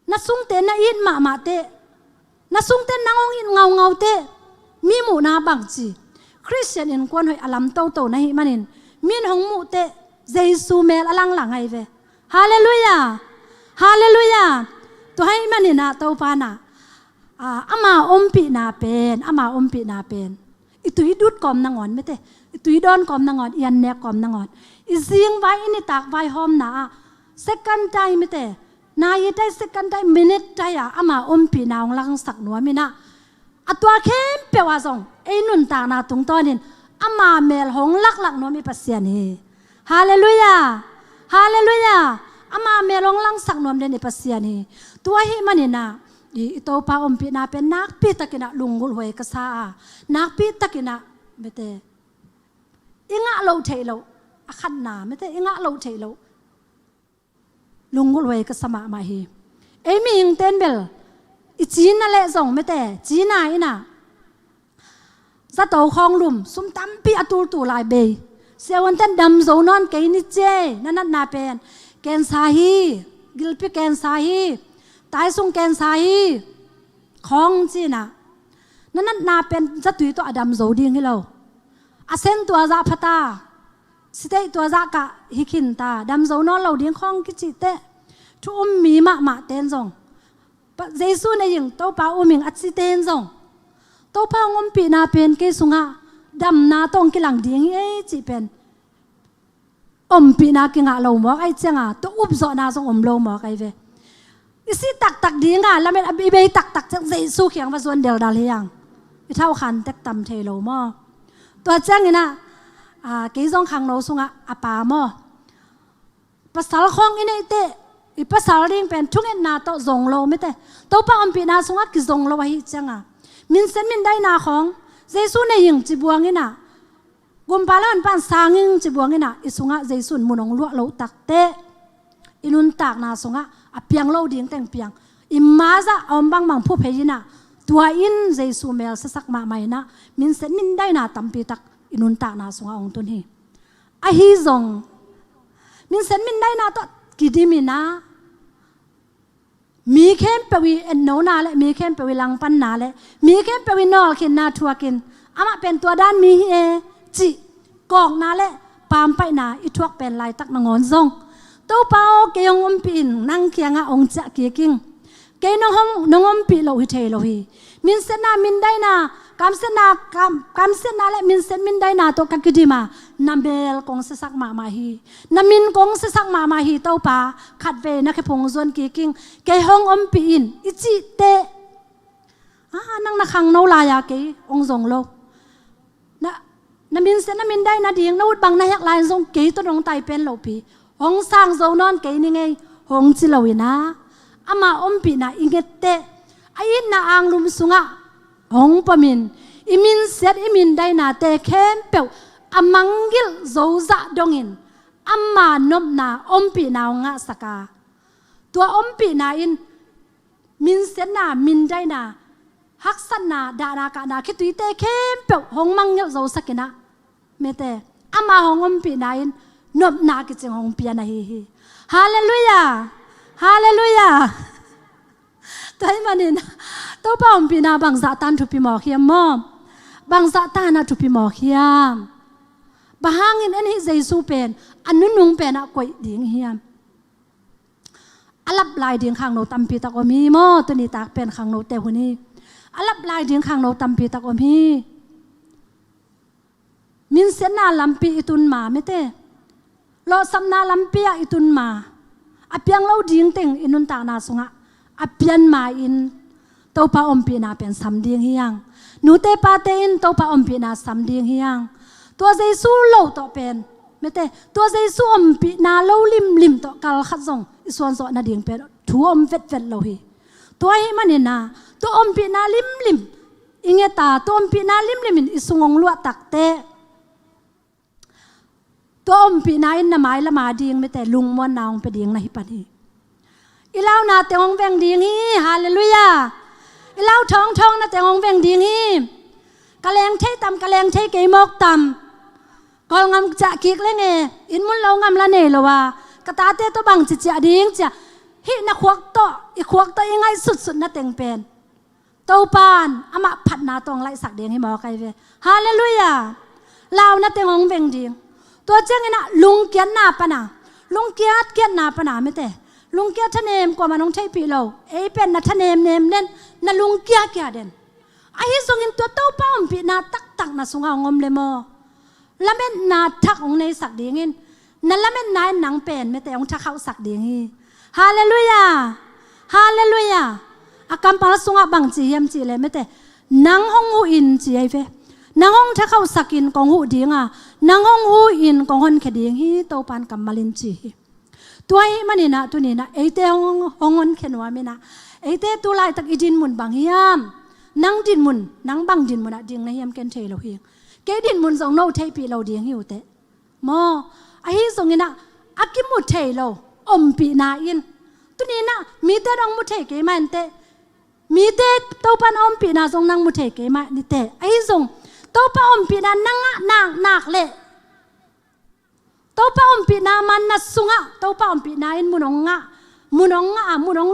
นัดส่งเตะน่ะอินมาเตะนัดส่งเตะนางองยินเงาเตะมีหมู่นาบังจีคริสเตียนอินกวนหอยอลัมโตนะฮิมันอินมีนหงหมู่เตะเยซูเมลอลังหลังไงเวฮาเลลูยาฮาเลลูยาตัวให้มันนี่นะตัวปานะอามาอมปีนาเป็นอามาอมปีนาเป็นอิตุยดูดกอมนางอนไม่เตอิตุยดอนกอมนางอนยันเนกอมนางอนอิซิงไว้อินิตากไว้หอมนะsecond time ไม่เตนายได้ second time minute ได้อามาอมปีนาองลังสักหนัวมินะอัตัวเข้มเปว่าส่งไอ้นุนตานาตรงตอนนี้อามาเมลหงลักหนัวมีปัสเซียนีฮาเลลูยาฮาเลลูยาอามาเมลงลังสักนวมเดนปัสเซียนีตัวหิมันนี่นะอีโตปาอมปีนาเป็นนักปีตะกินะลุงกุลหวยกษานักปีตะกินะไม่เตอิงะโลเทโลขันนาไม่เตอิงะโลเทโลลุงกุลหวยกษามาฮีเอมีอิงเต้นเบลอีจีนนั่นแหละส่งไม่เตจีน่าอินะจะโตคลองลุมซุ่มตั้มปีอตูตูลายเบยเสียวันเต้นดำโซนอนเกนิเจนั่นนาเป็นแกนสาฮีกิลปิแกนสาฮีตายส่งแกนสาฮีของจีน่ะนั่นนาเป็นจะตุยตัวอดัมโซดิ้งให้เราอาเซนตัวจะพัตตาสเตตัวจะกะฮิคินตาดำโซนอนเราดิ้งของกิจิเตทุมมีมาเต้นส่งเยซูในยิงโตป้าอุมิงอัดสิเต้นส่งโตป้างอมปีนาเป็นเกสุงะดำนาต้องกิลังดิ้งจีเป็นอมปีนากิงะเราหมอกไอเจ้าตัวอุบสอนาส่งอมเราหมอกไอเวอิสิตักดิ้งะแล้วเป็นอบีเบตักจังเยซูเขียงมาส่วนเดียวดาลยังอิเท่าขันเต็กตำเทโลหมอตัวเจ้านี่นะกี่สองขังเราสุงะอาปาหมอภาษาของอินเอเตอีภาษาเรียงเป็นทุกเอ็นนาโตจงโลไม่เตโตป้าอมปีนาสุงะกิจงโลไว้เจ้ามินเซนมินได้นาของเยซูในยิงจีบวงนี่นะกุมภาพันธ์ปันสางิงจีบวงนี่นะอิสุงะเยซูมุนองลัวเราตักเตอินุนตักนาสุงะอเปียงเราดิ้งแต่งเปียงอิมาซาอมบังมังผู้เพยินะตัวอินเยซูเมลสักมาไม่นะมินเซนมินได้นาตัมปีตักอินุนตักนาสุงะองตุนฮีอหิซงมินเซนมินได้นาตัวกิดิมินะมีเข้มเปวีเอ็นโนนาเลมีเข้มเปวีลังปันนาเลมีเข้มเปวีนอลกินนาทัวกินอามาเป็นตัวด้านมีจิกองนาเลปามไปนาอิทวกเป็นลายตักนงอนซงตัวเป้าเกยองอมปีนนั่งเคียงองจะเกียกิงเกยนองนงอมปีโลหิเทโลหิมินเซนามินได้นากำเซนาและมินเซนมินได้นาตัวกักกิดิมานัมเบลกงเสสักมาฮีนามินกงเสสักมาฮีตัวป้าขัดเวนักพงซวนเกียกิงเกยองอมปีนอิจิเต nang nakang no laya ke ong zong lo na min se na min dai na ding no bang na yak lai zong ke to dong tai pen lo pi hong sang zo non ke ni ngai hong chi lo ina ama om pi na inget te ai na ang lum sunga hong pamin imin set imin dai na te khem pe amangil zo za dongin amma nom na om pi na nga saka tua om pi na in min set na min dai na hak san na da na ka na ki tui te khem pe hong mangil zo sakina mete ama hong om pi na in nop na ki ching hong pi na hi hallelujah hallelujah tai manin to pa om pi na bang za tan thu pi mo khiam mo bang za ta na thu pi mo khiam bahangin en hi jesu pen anunung pen a koi ding hiam alap lai ding khang no tam pi ta ko mi mo to ni tak pen khang no te huni alap lai ding khang no tam pi ta ko mi min sen na lampi itun ma mete lo sam na lampi a itun ma apiang lo ding teng inun ta na sunga apian ma in to pa om pi na pen sam ding hiang nu te pa te in to pa om pi na sam ding hiang to jesu lo to pen mete to jesu om pi na lo lim lim to kal khat zong isuan zo na ding pen thu om vet vet lo hi to hi manina to om pi na lim lim ingeta to om pi na lim lim in isungong lu tak te to om pi na in na mai la ma ding mete lung mon naung pe ding na hi pan hi ilaw na te ong veng ding hi hallelujah ilaw thong thong na te ong veng ding hi kaleng thei tam kaleng thei ke mok tam kol ngam cha kik le nge in mun lo ngam la ne lo wa kata te to bang chi cha ding cha hi na khwak to i khwak to i ngai sut sut na teng pen to pan ama phat na tong lai sak ding hi mo kai ve hallelujah law na te ong veng ding to chang ina lung kian na pa na lung kiat na pa na me te lung kia thanem ko manong thei pi lo ei pen na thanem nem nen na lung kia den a hi song in to pa om pi na tak na sunga ngom le mo lamen na thak ong nei sak ding in na lamen nai nang pen me te ong thak khau sak ding hi hallelujah hallelujah akam pa sunga bang chi yam chi le me te nang hong hu in chi ai ve nang hong thak khau sakin kong hu dinga nang hong hu in kong hon khading hi to pan kam malin chi tuai manina tunina eite hongon khenwa mena eite tu lai tak idin mun bang hiam nang din mun nang bang din mun ding na hiam ken thei lo hi ke din mun zong no thei pi lo ding hi te mo a hi zong ina akim mu thei lo om pi na in tunina mi te rong mu thei ke man te mi te to pan om pi na zong nang mu thei ke ma ni te a hi zong to pa om pi na nang nak le to pa om pi na man na sunga to pa om pi na in munong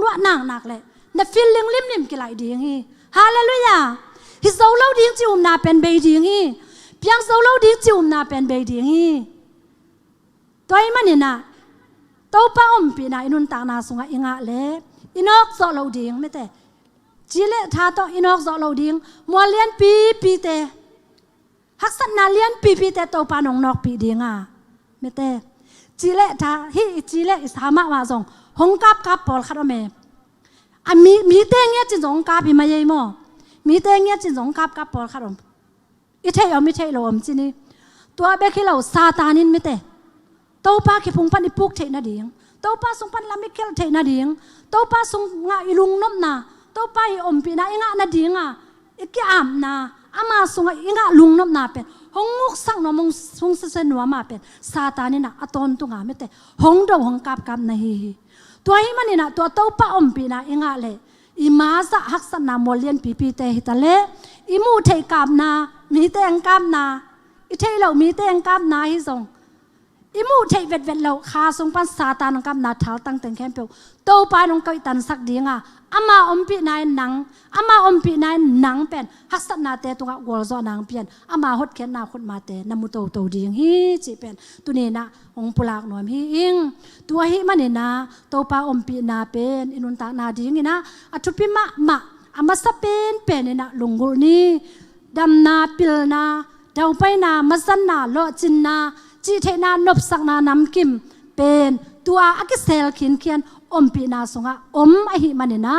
lua nang nak le na feeling lim ki lai ding hi hallelujah hi zo lo ding chi na pen be ding hi piang zo lo ding chi na pen be ding hi toy manina to pa om pi na inun ta na sunga inga le inok zo lo ding me te chile tha to inok zo lo ding mo lian pi te haksan na lian pi te to pa nong nok pi dinga mete chile tha hi chile isama wa zong hong kap pol kharame a mi te nge chi zong kap bi ma ye mo mi te nge chi zong kap pol kharom i thei om mi thei lo om chi ni to be khi lo satanin mete to pa ki phung pan i puk thei na ding to pa sung pan lam mi kel thei na ding to pa sung nga ilung nom na to pa hi om pi na inga na dinga iki am na ama sunga inga lung nom na pen honguk sang no mong sung se no ma pen satani na aton tu nga mete hong do hong kap na hi to hi manina to pa om pi na inga le i ma sa hak san na molian pi te hi ta le i mu thei kap na mi te ang kap na i thei lo mi te ang kap na hi zong i mu thei vet lo kha sung pan satan ang kap na thal tang teng khem pe to pa nong kai tan sak dinga ama om pi nai nang pen hak sat na te tunga gol zo nang pian ama hot khen na khut ma te namu to ding hi chi pen tu ne na ong pulak nom hi ing tu hi manina to pa om pi na pen inun ta na ding ina athupi ma ama sa pen ina lungul ni dam na pil na dau pai na masan na lo chin na chi the na nop sak na nam kim pen ตัวอักเซลขินเขียนอมปีนาสงะอมอหิมันนะ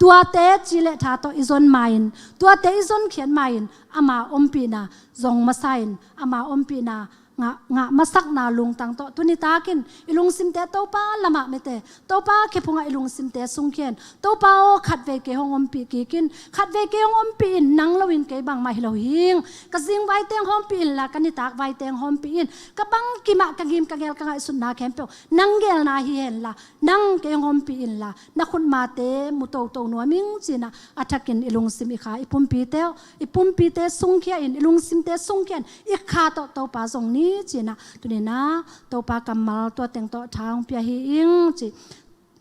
ตัวเตจิเลทาโตอิซอนไมน์ตัวเตอิซอนเขียนไมน์อามาอมปีนาจงมาไซน์อามาอมปีนางะมาสักนาลุงตังโตตุนิตากินอิลุงซิมเตโตปาละมะเมเตโตปาเคพุงอิลุงซิมเตสุงเขียนโตปาโอขัดเวเกฮงอมปีกีกินขัดเวเกฮงอมปีนังลวินเกบังมาฮิโลหิงกะซิงไวเตงฮอมปีละกันนิตากไวเตงฮอมปีกะบังกิมะกะกิมกะเกลกะไงสุนนาแคมเปนังเกลนาฮิเห็นละนังเกฮอมปีละนักคุณมาเตมุโตโตนัวมิงจินะอัฐกินอิลุงซิมอิขาอิปุมปีเตอิปุมปีเตสุงเขียนอิลุงซิมเตสุงเขียนอิขาโตปาซงนี้จินะนี่นะตัวปากำมัลตัวเต็งตัวทางเปียหิอิงจิ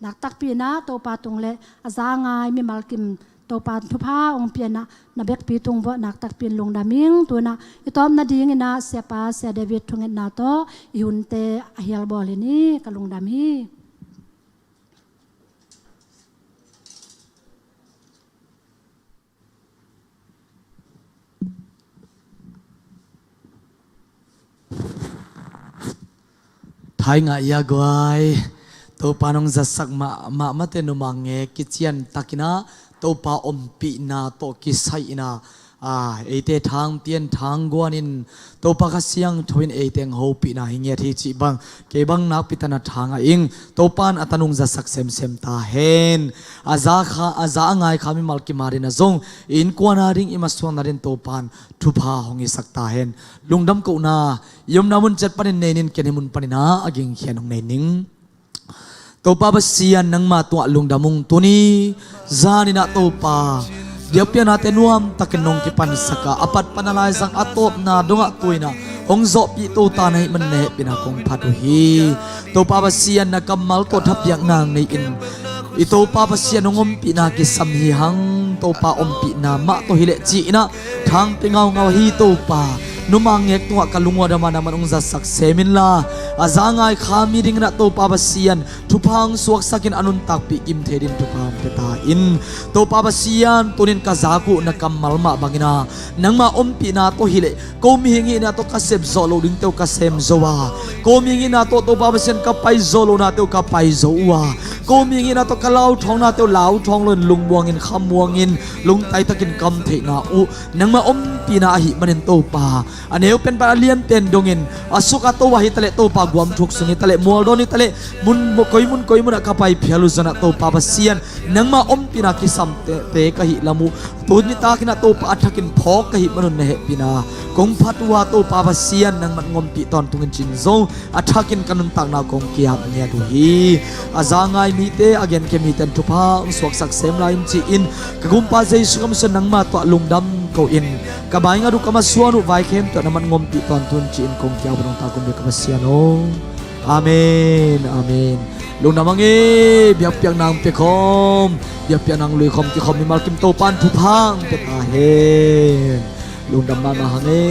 นักตักปีนะตัวปาตุงเละอาจางายมีมัลกิมตัวปาทุพาองเปียนะนับเบกปีตุงบ่นักตักปีลงดามิงตัวนะอีตอมนาดีงินะเสียปาเสียเดวิดทุงเงินนาโตยุนเตอฮิลบอลินีกะลงดามีไทยงายากวยตัวปานองจัสักมาเตนุมังเงกิเจียนตักินะตัวปาอมปีนาตัวกิไซนาเอเตทางเตียนทางกวนินตัวปากเสียงทวินเอเตงโฮปีนาหิงเงที่จีบังเกบังนักปิตนาทางอิงตัวปานอัตนุงจัสักเซมตาเฮนอาจาง่ายขามิมัลกิมารินะจงอินกวนาริงอิมาสวนนารินตัวปานทุพาหงอิสักตาเฮนลุงดำกูนายมนามุนจัดปนินเนนินเกนิมุนปนินาอกิงเขียนหงเนนิงตัวปาบเสียนนังมาตัวลุงดำมุงตัวนี้จานินะตัวปาเดี๋ยวเปียนาเตนวมตะกินนงกิปันสกาอปัดปนลายสังอตบนาดงะตุยนาองโซปีโตตาในมันเนปินาคงพัดุฮีตัวปาบเสียนนักมัลตัวทับยังนางในอินอิโตปาบเสียนงมปีนากิสัมฮีหังตัวปาอมปีนามะตัวฮิเลจีนะทางเปงเอาฮีตัวปานุมังเอกตัวกลุงวดามานามันองจัสักเซมินลาอาจางายขามีดิงนะตัวปาบเสียนทุพังสวกสักินอนุนตักปีกิมเทดินทุพังเปตาอินตัวปาบเสียนตัวนินกาจากุนักมัลมาบังินานังมาอมปีนาตัวฮิเลโกมีหิงินาตัวกาเซบโซโลดิงตัวกาเซมโซวาโกมีหิงินาตัวปาบเสียนกับไปโซโลนาตัวกับไปโซวาโกมีหิงินาตัวกะลาวทองนาตัวลาวทองเลินลุงบวงินคำบวงินลุงไตตะกินกำเทนาอุนังมาอมปีนาหิมันเนโตปาอันเอวเป็นปาเลียนเป็นดงอินอสุกาตัวหิตะเลโตปากวมทุกสุงิตะเลมัวโดนิตะเลมุนกอยมุนอะกะไปเพียลุซนะโตปาบเซียนนังมาอมปีนากิสัมเตกะหิละมุตุนิตากินะโตปาอัฐกินพอกะหิมนุนเนปีนากงพัดวาโตปาบเซียนนังมันงมปีตอนตุงินจินโซอัฐกินกันุนตังนากงเกียบเนียดูฮีอาจางายมีเตอเกนเคมีเตนทุพาสวกสักเซมลายจีอินกะกุมปาเจสุกมสนังมาตัวลุงดำko in kabay nga du kamasuano vai kem to naman ngompi ton tun chin kong kya brong ta kum be kamasiano amen amen lung namang biak piang nang pe khom biak piang nang lui khom ki khom mi mal kim to pan thu phang te ta hen lung dam ma hange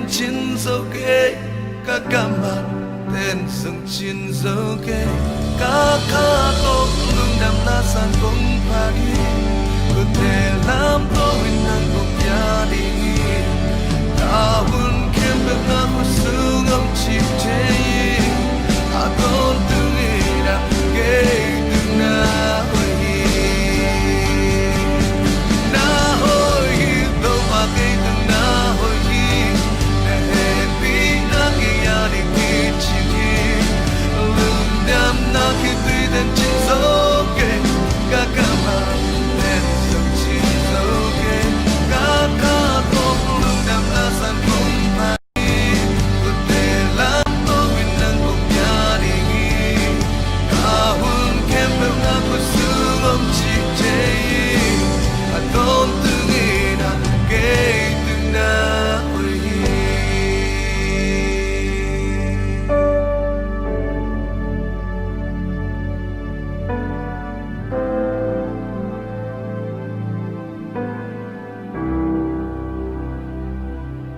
Chin so gay, kagaman, then some chin so gay. Kakako, lung dam nasan kong pagi, kute lam to winang kong yadi.